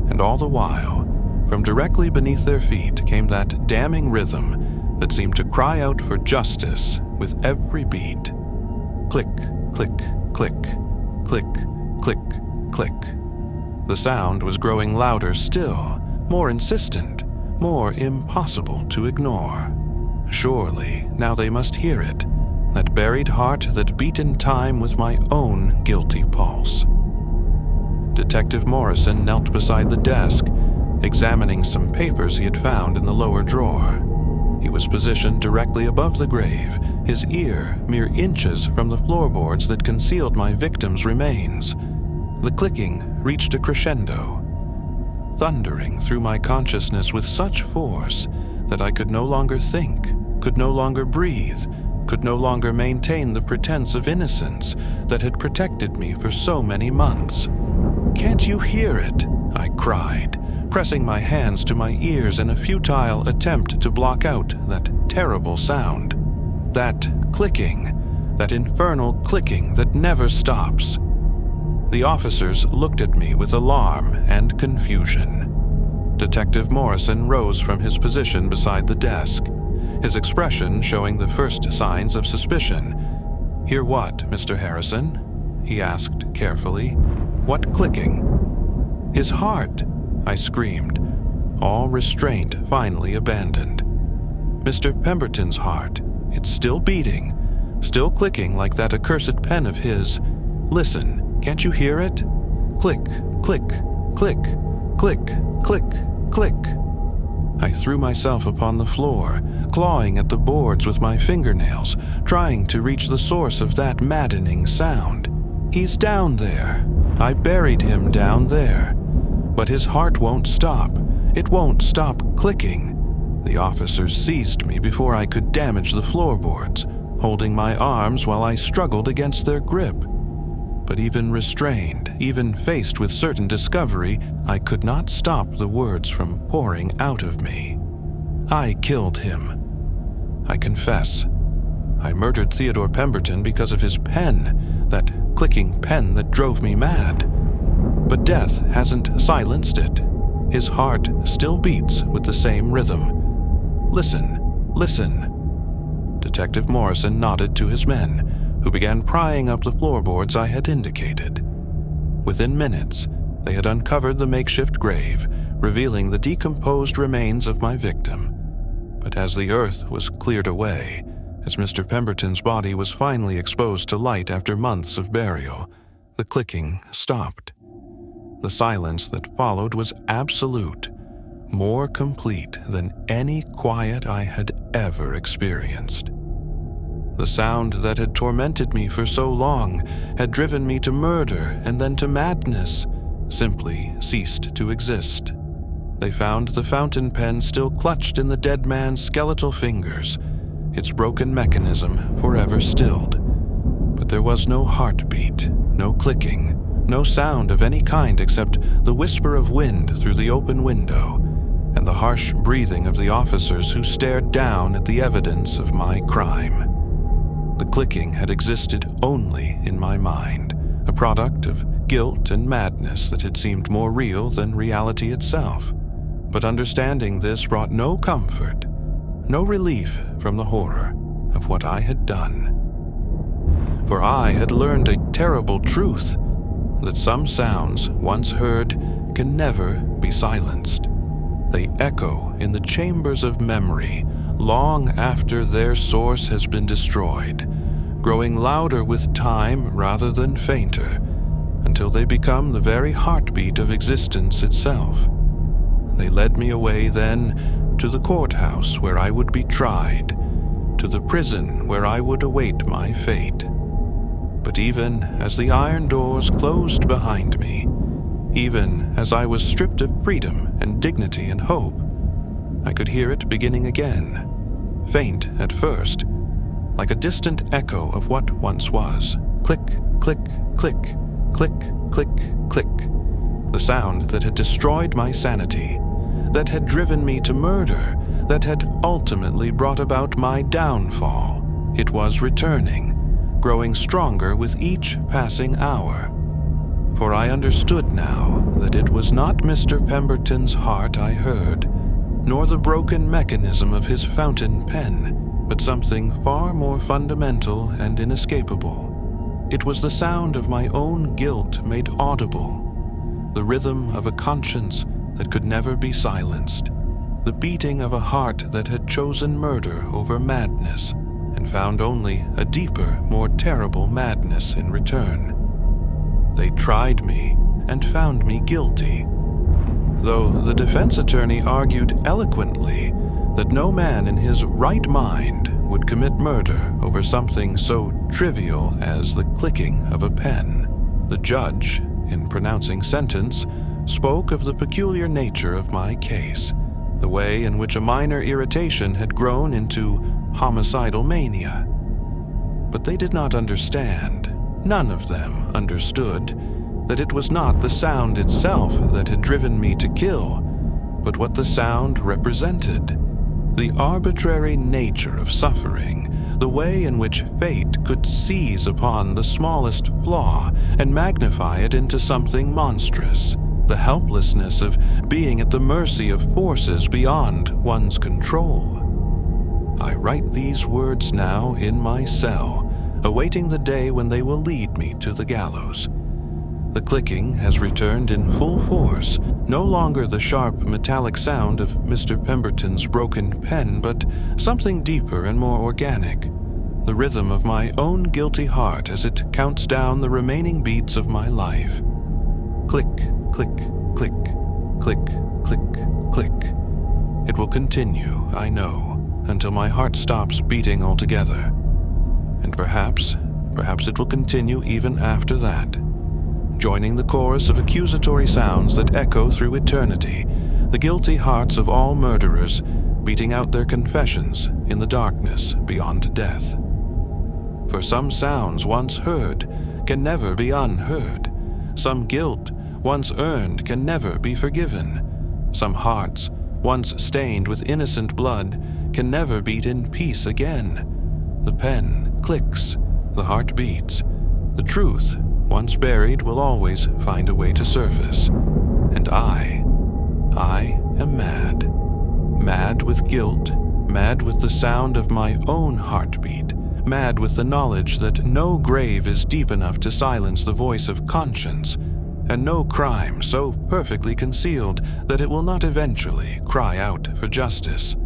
And all the while, from directly beneath their feet came that damning rhythm that seemed to cry out for justice with every beat. Click, click, click, click, click, click. The sound was growing louder still, more insistent, more impossible to ignore. Surely, now they must hear it, that buried heart that beat in time with my own guilty pulse. Detective Morrison knelt beside the desk, examining some papers he had found in the lower drawer. He was positioned directly above the grave, his ear mere inches from the floorboards that concealed my victim's remains. The clicking reached a crescendo, thundering through my consciousness with such force that I could no longer think, could no longer breathe, could no longer maintain the pretense of innocence that had protected me for so many months. "Can't you hear it?" I cried, pressing my hands to my ears in a futile attempt to block out that terrible sound. That clicking, that infernal clicking that never stops. The officers looked at me with alarm and confusion. Detective Morrison rose from his position beside the desk, his expression showing the first signs of suspicion. "Hear what, Mr. Harrison?" he asked carefully. "What clicking?" "His heart!" I screamed, all restraint finally abandoned. "Mr. Pemberton's heart. It's still beating, still clicking like that accursed pen of his. Listen, can't you hear it? Click, click, click, click, click, click." I threw myself upon the floor, clawing at the boards with my fingernails, trying to reach the source of that maddening sound. "He's down there. I buried him down there. But his heart won't stop. It won't stop clicking." The officers seized me before I could damage the floorboards, holding my arms while I struggled against their grip. But even restrained, even faced with certain discovery, I could not stop the words from pouring out of me. I killed him. I confess. I murdered Theodore Pemberton because of his pen, that clicking pen that drove me mad. But death hasn't silenced it. His heart still beats with the same rhythm. Listen, listen. Detective Morrison nodded to his men, who began prying up the floorboards I had indicated. Within minutes, they had uncovered the makeshift grave, revealing the decomposed remains of my victim. But as the earth was cleared away, as Mr. Pemberton's body was finally exposed to light after months of burial, the clicking stopped. The silence that followed was absolute, more complete than any quiet I had ever experienced. The sound that had tormented me for so long, had driven me to murder and then to madness, simply ceased to exist. They found the fountain pen still clutched in the dead man's skeletal fingers, its broken mechanism forever stilled. But there was no heartbeat, no clicking, no sound of any kind except the whisper of wind through the open window and the harsh breathing of the officers who stared down at the evidence of my crime. The clicking had existed only in my mind, a product of guilt and madness that had seemed more real than reality itself. But understanding this brought no comfort, no relief from the horror of what I had done. For I had learned a terrible truth, that some sounds once heard can never be silenced. They echo in the chambers of memory long after their source has been destroyed, growing louder with time rather than fainter, until they become the very heartbeat of existence itself. They led me away then to the courthouse where I would be tried, to the prison where I would await my fate. But even as the iron doors closed behind me, even as I was stripped of freedom and dignity and hope, I could hear it beginning again, faint at first, like a distant echo of what once was. Click, click, click, click, click, click. The sound that had destroyed my sanity, that had driven me to murder, that had ultimately brought about my downfall. It was returning, growing stronger with each passing hour. For I understood now that it was not Mr. Pemberton's heart I heard, nor the broken mechanism of his fountain pen, but something far more fundamental and inescapable. It was the sound of my own guilt made audible, the rhythm of a conscience that could never be silenced, the beating of a heart that had chosen murder over madness and found only a deeper, more terrible madness in return. They tried me and found me guilty, though the defense attorney argued eloquently that no man in his right mind would commit murder over something so trivial as the clicking of a pen. The judge, in pronouncing sentence, spoke of the peculiar nature of my case, the way in which a minor irritation had grown into homicidal mania. But they did not understand, none of them understood, that it was not the sound itself that had driven me to kill, but what the sound represented. The arbitrary nature of suffering, the way in which fate could seize upon the smallest flaw and magnify it into something monstrous, the helplessness of being at the mercy of forces beyond one's control. I write these words now in my cell, awaiting the day when they will lead me to the gallows. The clicking has returned in full force, no longer the sharp metallic sound of Mr. Pemberton's broken pen, but something deeper and more organic, the rhythm of my own guilty heart as it counts down the remaining beats of my life. Click, click, click, click, click, click. It will continue, I know, until my heart stops beating altogether. And perhaps it will continue even after that, joining the chorus of accusatory sounds that echo through eternity, the guilty hearts of all murderers beating out their confessions in the darkness beyond death. For some sounds once heard can never be unheard. Some guilt once earned can never be forgiven. Some hearts once stained with innocent blood can never beat in peace again. The pen clicks, the heart beats. The truth, once buried, will always find a way to surface. And I am mad. Mad with guilt, mad with the sound of my own heartbeat, mad with the knowledge that no grave is deep enough to silence the voice of conscience, and no crime so perfectly concealed that it will not eventually cry out for justice.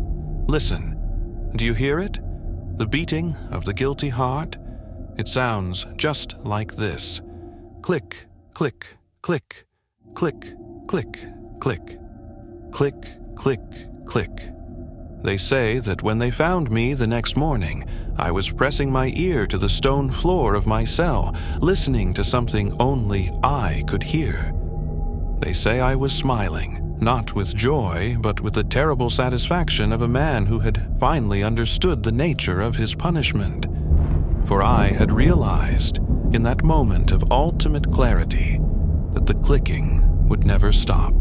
Listen. Do you hear it? The beating of the guilty heart? It sounds just like this. Click, click, click, click, click, click, click, click, click. They say that when they found me the next morning, I was pressing my ear to the stone floor of my cell, listening to something only I could hear. They say I was smiling, not with joy, but with the terrible satisfaction of a man who had finally understood the nature of his punishment. For I had realized, in that moment of ultimate clarity, that the clicking would never stop.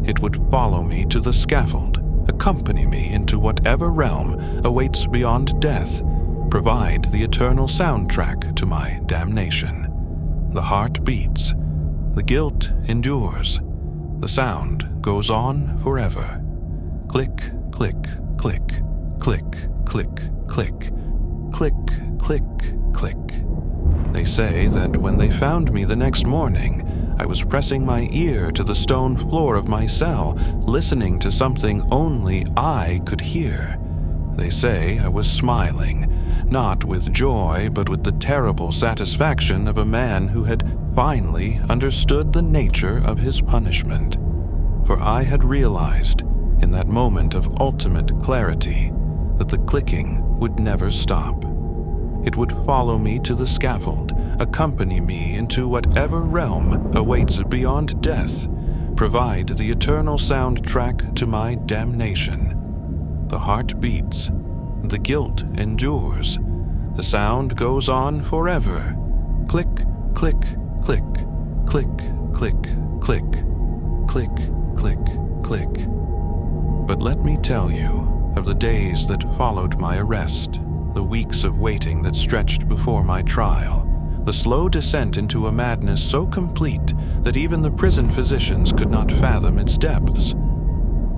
It would follow me to the scaffold, accompany me into whatever realm awaits beyond death, provide the eternal soundtrack to my damnation. The heart beats, the guilt endures, the sound goes on forever. Click, click, click, click, click, click, click, click, click. They say that when they found me the next morning, I was pressing my ear to the stone floor of my cell, listening to something only I could hear. They say I was smiling, not with joy, but with the terrible satisfaction of a man who had finally understood the nature of his punishment. For I had realized, in that moment of ultimate clarity, that the clicking would never stop. It would follow me to the scaffold, accompany me into whatever realm awaits beyond death, provide the eternal soundtrack to my damnation. The heart beats, the guilt endures, the sound goes on forever. Click, click, click, click, click, click, click, click, click. But let me tell you of the days that followed my arrest, the weeks of waiting that stretched before my trial, the slow descent into a madness so complete that even the prison physicians could not fathom its depths.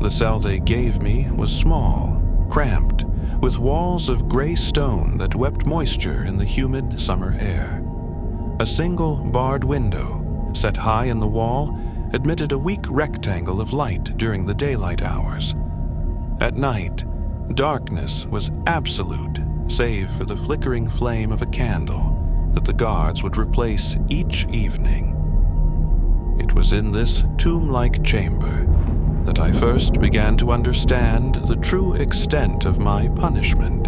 The cell they gave me was small, cramped, with walls of gray stone that wept moisture in the humid summer air. A single barred window, set high in the wall, admitted a weak rectangle of light during the daylight hours. At night, darkness was absolute, save for the flickering flame of a candle that the guards would replace each evening. It was in this tomb-like chamber that I first began to understand the true extent of my punishment.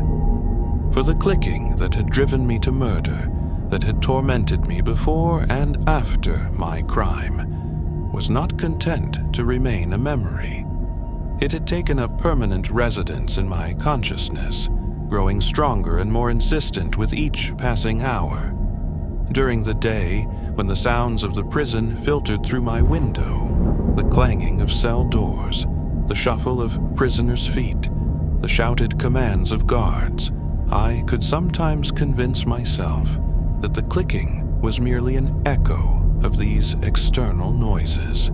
For the clicking that had driven me to murder, that had tormented me before and after my crime, was not content to remain a memory. It had taken a permanent residence in my consciousness, growing stronger and more insistent with each passing hour. During the day, when the sounds of the prison filtered through my window, the clanging of cell doors, the shuffle of prisoners' feet, the shouted commands of guards, I could sometimes convince myself that the clicking was merely an echo of these external noises.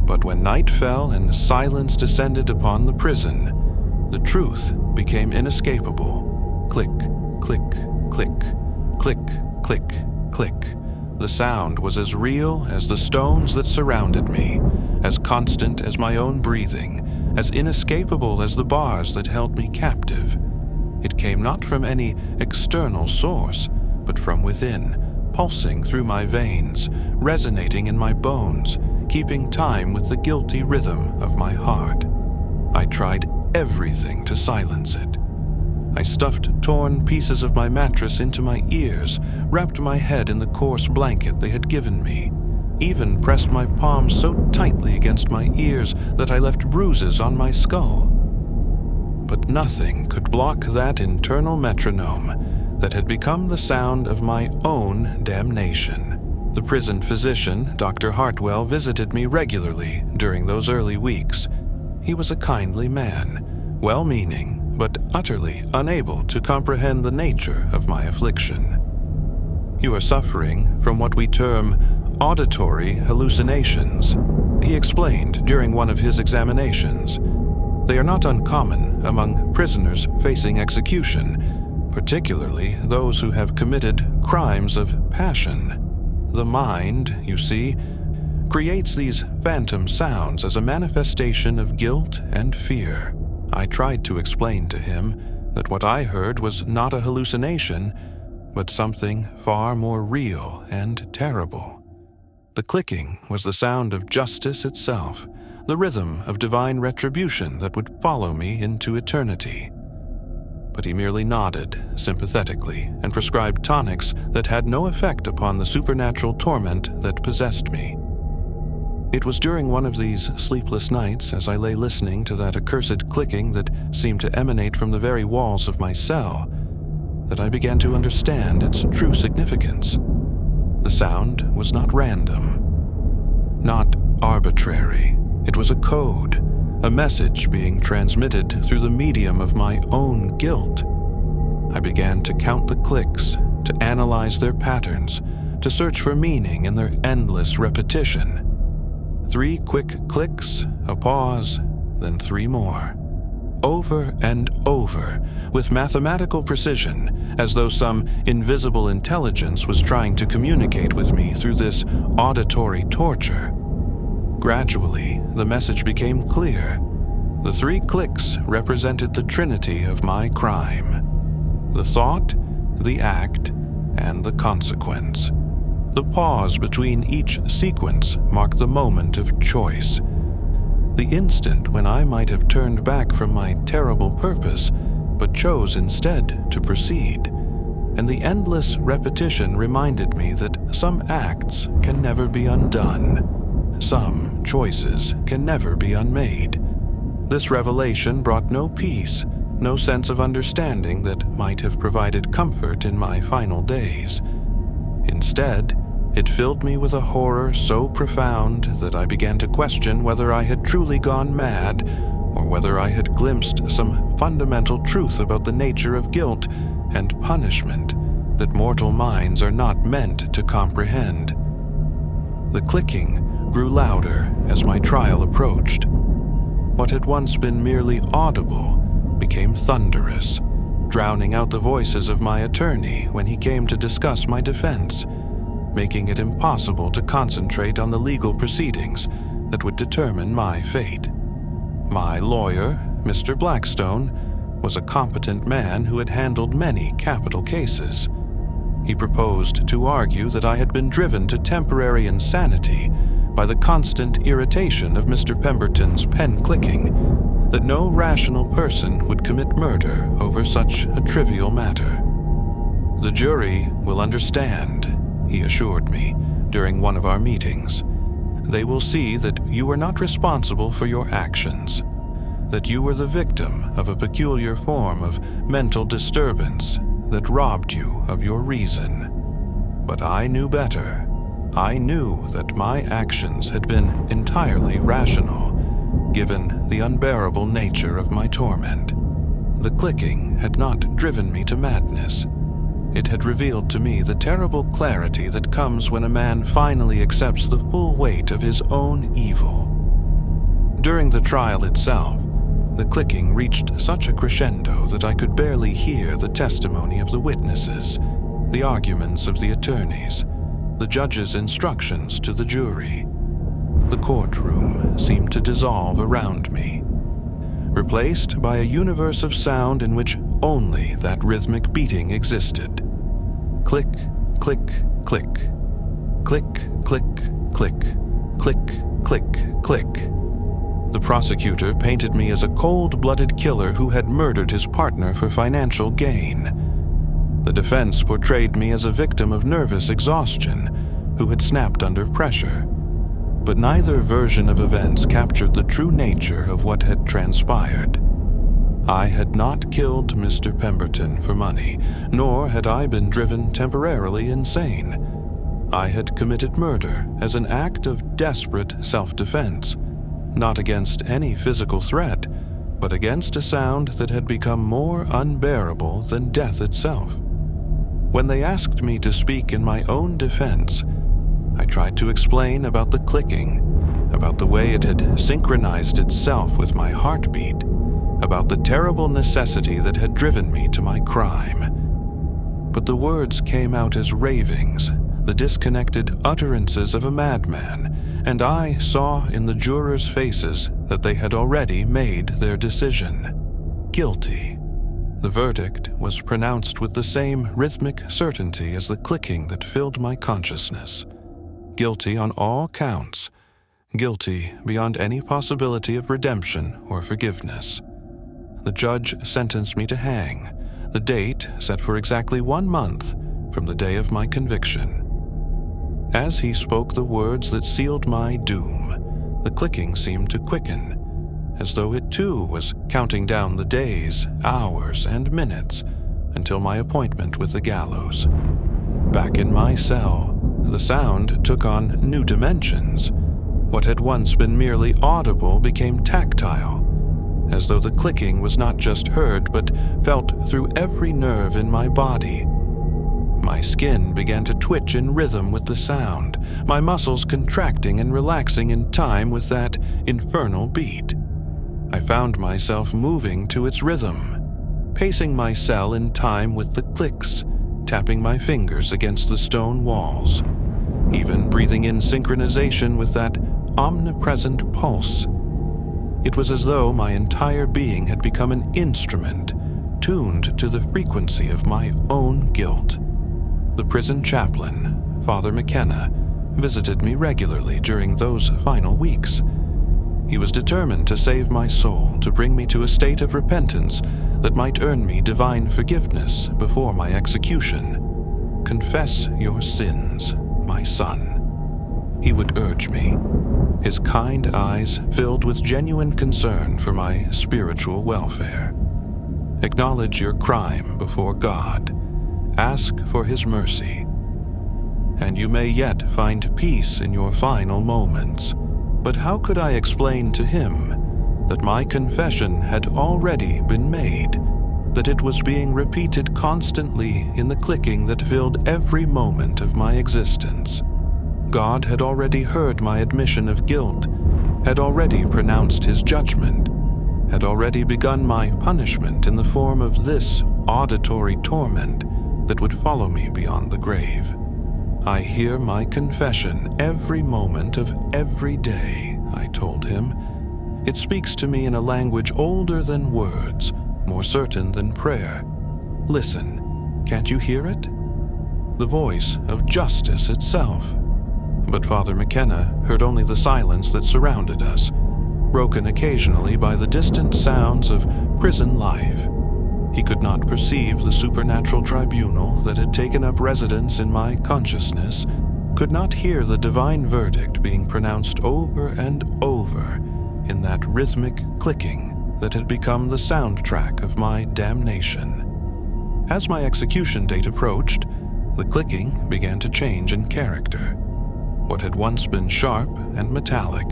But when night fell and silence descended upon the prison, the truth became inescapable. Click, click, click, click, click, click. The sound was as real as the stones that surrounded me, as constant as my own breathing, as inescapable as the bars that held me captive. It came not from any external source, but from within, pulsing through my veins, resonating in my bones, keeping time with the guilty rhythm of my heart. I tried everything to silence it. I stuffed torn pieces of my mattress into my ears, wrapped my head in the coarse blanket they had given me, even pressed my palms so tightly against my ears that I left bruises on my skull. But nothing could block that internal metronome that had become the sound of my own damnation. The prison physician, Dr. Hartwell, visited me regularly during those early weeks. He was a kindly man, well-meaning, but utterly unable to comprehend the nature of my affliction. "You are suffering from what we term auditory hallucinations," he explained during one of his examinations. "They are not uncommon among prisoners facing execution, particularly those who have committed crimes of passion. The mind, you see, creates these phantom sounds as a manifestation of guilt and fear. I tried to explain to him that what I heard was not a hallucination, but something far more real and terrible. The clicking was the sound of justice itself, the rhythm of divine retribution that would follow me into eternity. But he merely nodded sympathetically and prescribed tonics that had no effect upon the supernatural torment that possessed me. It was during one of these sleepless nights, as I lay listening to that accursed clicking that seemed to emanate from the very walls of my cell, that I began to understand its true significance. The sound was not random, not arbitrary. It was a code, a message being transmitted through the medium of my own guilt. I began to count the clicks, to analyze their patterns, to search for meaning in their endless repetition. 3 quick clicks, a pause, then 3 more. Over and over, with mathematical precision, as though some invisible intelligence was trying to communicate with me through this auditory torture. Gradually, the message became clear. The 3 clicks represented the trinity of my crime: the thought, the act, and the consequence. The pause between each sequence marked the moment of choice, the instant when I might have turned back from my terrible purpose, but chose instead to proceed. And the endless repetition reminded me that some acts can never be undone. Some choices can never be unmade. This revelation brought no peace, no sense of understanding that might have provided comfort in my final days. Instead, it filled me with a horror so profound that I began to question whether I had truly gone mad, or whether I had glimpsed some fundamental truth about the nature of guilt and punishment that mortal minds are not meant to comprehend. The clicking grew louder as my trial approached. What had once been merely audible became thunderous, drowning out the voices of my attorney when he came to discuss my defense, making it impossible to concentrate on the legal proceedings that would determine my fate. My lawyer, Mr. Blackstone, was a competent man who had handled many capital cases. He proposed to argue that I had been driven to temporary insanity by the constant irritation of Mr. Pemberton's pen clicking, that no rational person would commit murder over such a trivial matter. "The jury will understand," he assured me during one of our meetings. "They will see that you were not responsible for your actions, that you were the victim of a peculiar form of mental disturbance that robbed you of your reason." But I knew better. I knew that my actions had been entirely rational, given the unbearable nature of my torment. The clicking had not driven me to madness. It had revealed to me the terrible clarity that comes when a man finally accepts the full weight of his own evil. During the trial itself, the clicking reached such a crescendo that I could barely hear the testimony of the witnesses, the arguments of the attorneys, the judge's instructions to the jury. The courtroom seemed to dissolve around me, replaced by a universe of sound in which only that rhythmic beating existed. Click, click, click. Click, click, click. Click, click, click. The prosecutor painted me as a cold-blooded killer who had murdered his partner for financial gain. The defense portrayed me as a victim of nervous exhaustion who had snapped under pressure. But neither version of events captured the true nature of what had transpired. I had not killed Mr. Pemberton for money, nor had I been driven temporarily insane. I had committed murder as an act of desperate self-defense, not against any physical threat, but against a sound that had become more unbearable than death itself. When they asked me to speak in my own defense, I tried to explain about the clicking, about the way it had synchronized itself with my heartbeat, about the terrible necessity that had driven me to my crime. But the words came out as ravings, the disconnected utterances of a madman, and I saw in the jurors' faces that they had already made their decision. Guilty. The verdict was pronounced with the same rhythmic certainty as the clicking that filled my consciousness. Guilty on all counts. Guilty beyond any possibility of redemption or forgiveness. The judge sentenced me to hang, the date set for exactly 1 month from the day of my conviction. As he spoke the words that sealed my doom, the clicking seemed to quicken, as though it too was counting down the days, hours, and minutes until my appointment with the gallows. Back in my cell, the sound took on new dimensions. What had once been merely audible became tactile, as though the clicking was not just heard but felt through every nerve in my body. My skin began to twitch in rhythm with the sound, my muscles contracting and relaxing in time with that infernal beat. I found myself moving to its rhythm, pacing my cell in time with the clicks, tapping my fingers against the stone walls, even breathing in synchronization with that omnipresent pulse. It was as though my entire being had become an instrument, tuned to the frequency of my own guilt. The prison chaplain, Father McKenna, visited me regularly during those final weeks. He was determined to save my soul, to bring me to a state of repentance that might earn me divine forgiveness before my execution. Confess your sins, my son, he would urge me, his kind eyes filled with genuine concern for my spiritual welfare. Acknowledge your crime before God. Ask for his mercy, and you may yet find peace in your final moments. But how could I explain to him that my confession had already been made, that it was being repeated constantly in the clicking that filled every moment of my existence? God had already heard my admission of guilt, had already pronounced his judgment, had already begun my punishment in the form of this auditory torment that would follow me beyond the grave. I hear my confession every moment of every day, I told him. It speaks to me in a language older than words, more certain than prayer. Listen, can't you hear it? The voice of justice itself. But Father McKenna heard only the silence that surrounded us, broken occasionally by the distant sounds of prison life. He could not perceive the supernatural tribunal that had taken up residence in my consciousness, could not hear the divine verdict being pronounced over and over in that rhythmic clicking that had become the soundtrack of my damnation. As my execution date approached, the clicking began to change in character. What had once been sharp and metallic,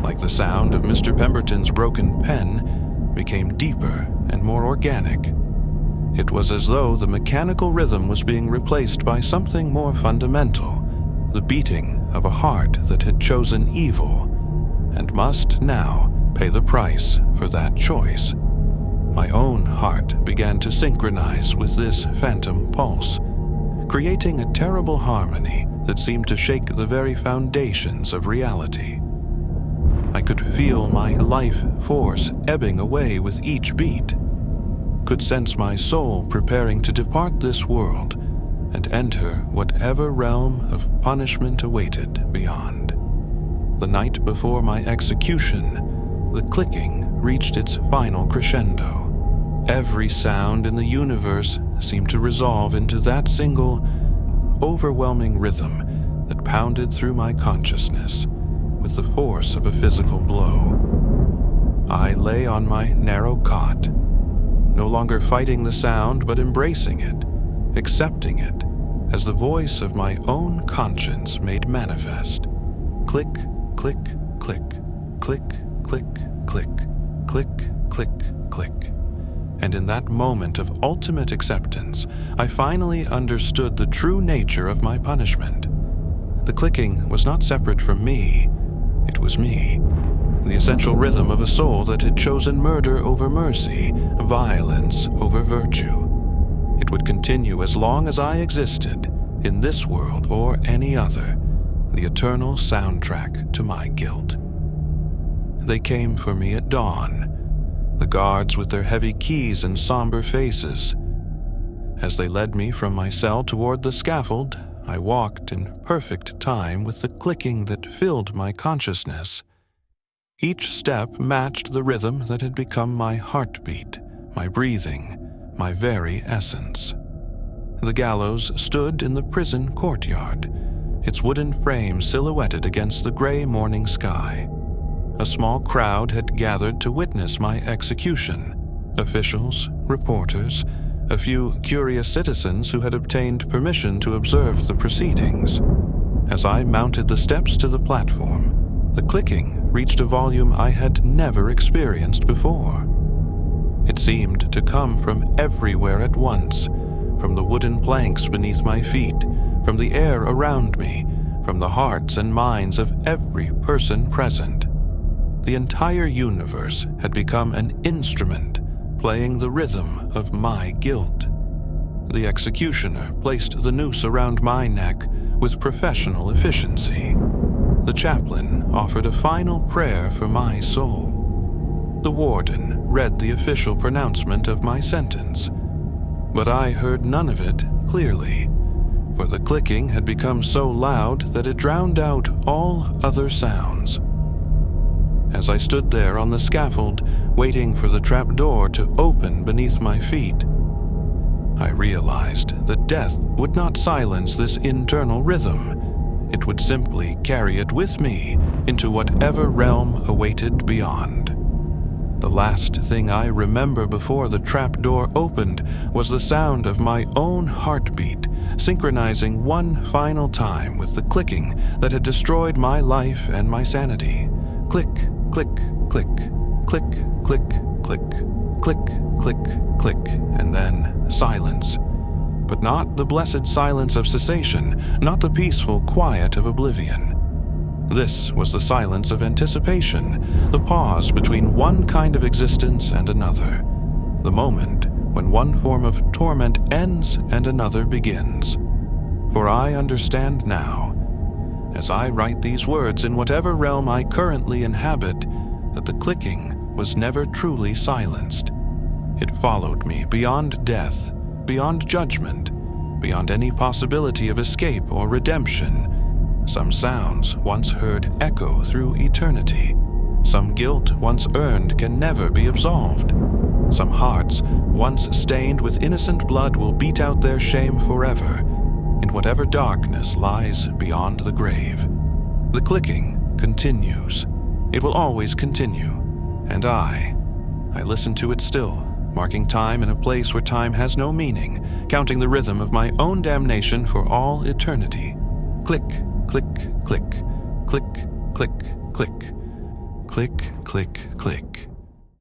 like the sound of Mr. Pemberton's broken pen, became deeper and more organic. It was as though the mechanical rhythm was being replaced by something more fundamental, the beating of a heart that had chosen evil and must now pay the price for that choice. My own heart began to synchronize with this phantom pulse, creating a terrible harmony that seemed to shake the very foundations of reality. I could feel my life force ebbing away with each beat, could sense my soul preparing to depart this world and enter whatever realm of punishment awaited beyond. The night before my execution, the clicking reached its final crescendo. Every sound in the universe seemed to resolve into that single, overwhelming rhythm that pounded through my consciousness with the force of a physical blow. I lay on my narrow cot, no longer fighting the sound but embracing it, accepting it as the voice of my own conscience made manifest. Click, click, click, click, click, click, click, click, click. And in that moment of ultimate acceptance, I finally understood the true nature of my punishment. The clicking was not separate from me, it was me. The essential rhythm of a soul that had chosen murder over mercy, violence over virtue. It would continue as long as I existed, in this world or any other, the eternal soundtrack to my guilt. They came for me at dawn, the guards with their heavy keys and somber faces. As they led me from my cell toward the scaffold, I walked in perfect time with the clicking that filled my consciousness. Each step matched the rhythm that had become my heartbeat, my breathing, my very essence. The gallows stood in the prison courtyard, its wooden frame silhouetted against the gray morning sky. A small crowd had gathered to witness my execution. Officials, reporters, a few curious citizens who had obtained permission to observe the proceedings. As I mounted the steps to the platform, the clicking reached a volume I had never experienced before. It seemed to come from everywhere at once, from the wooden planks beneath my feet, from the air around me, from the hearts and minds of every person present. The entire universe had become an instrument playing the rhythm of my guilt. The executioner placed the noose around my neck with professional efficiency. The chaplain offered a final prayer for my soul. The warden read the official pronouncement of my sentence, but I heard none of it clearly, for the clicking had become so loud that it drowned out all other sounds. As I stood there on the scaffold, waiting for the trapdoor to open beneath my feet, I realized that death would not silence this internal rhythm. It would simply carry it with me into whatever realm awaited beyond. The last thing I remember before the trapdoor opened was the sound of my own heartbeat, synchronizing one final time with the clicking that had destroyed my life and my sanity. Click, click, click, click, click, click, click, click, click, and then silence. But not the blessed silence of cessation, not the peaceful quiet of oblivion. This was the silence of anticipation, the pause between one kind of existence and another, the moment when one form of torment ends and another begins. For I understand now, as I write these words in whatever realm I currently inhabit, that the clicking was never truly silenced. It followed me beyond death, beyond judgment, beyond any possibility of escape or redemption. Some sounds once heard echo through eternity. Some guilt once earned can never be absolved. Some hearts once stained with innocent blood will beat out their shame forever, in whatever darkness lies beyond the grave. The clicking continues. It will always continue. And I listen to it still, marking time in a place where time has no meaning, counting the rhythm of my own damnation for all eternity. Click, click, click, click, click, click, click, click, click.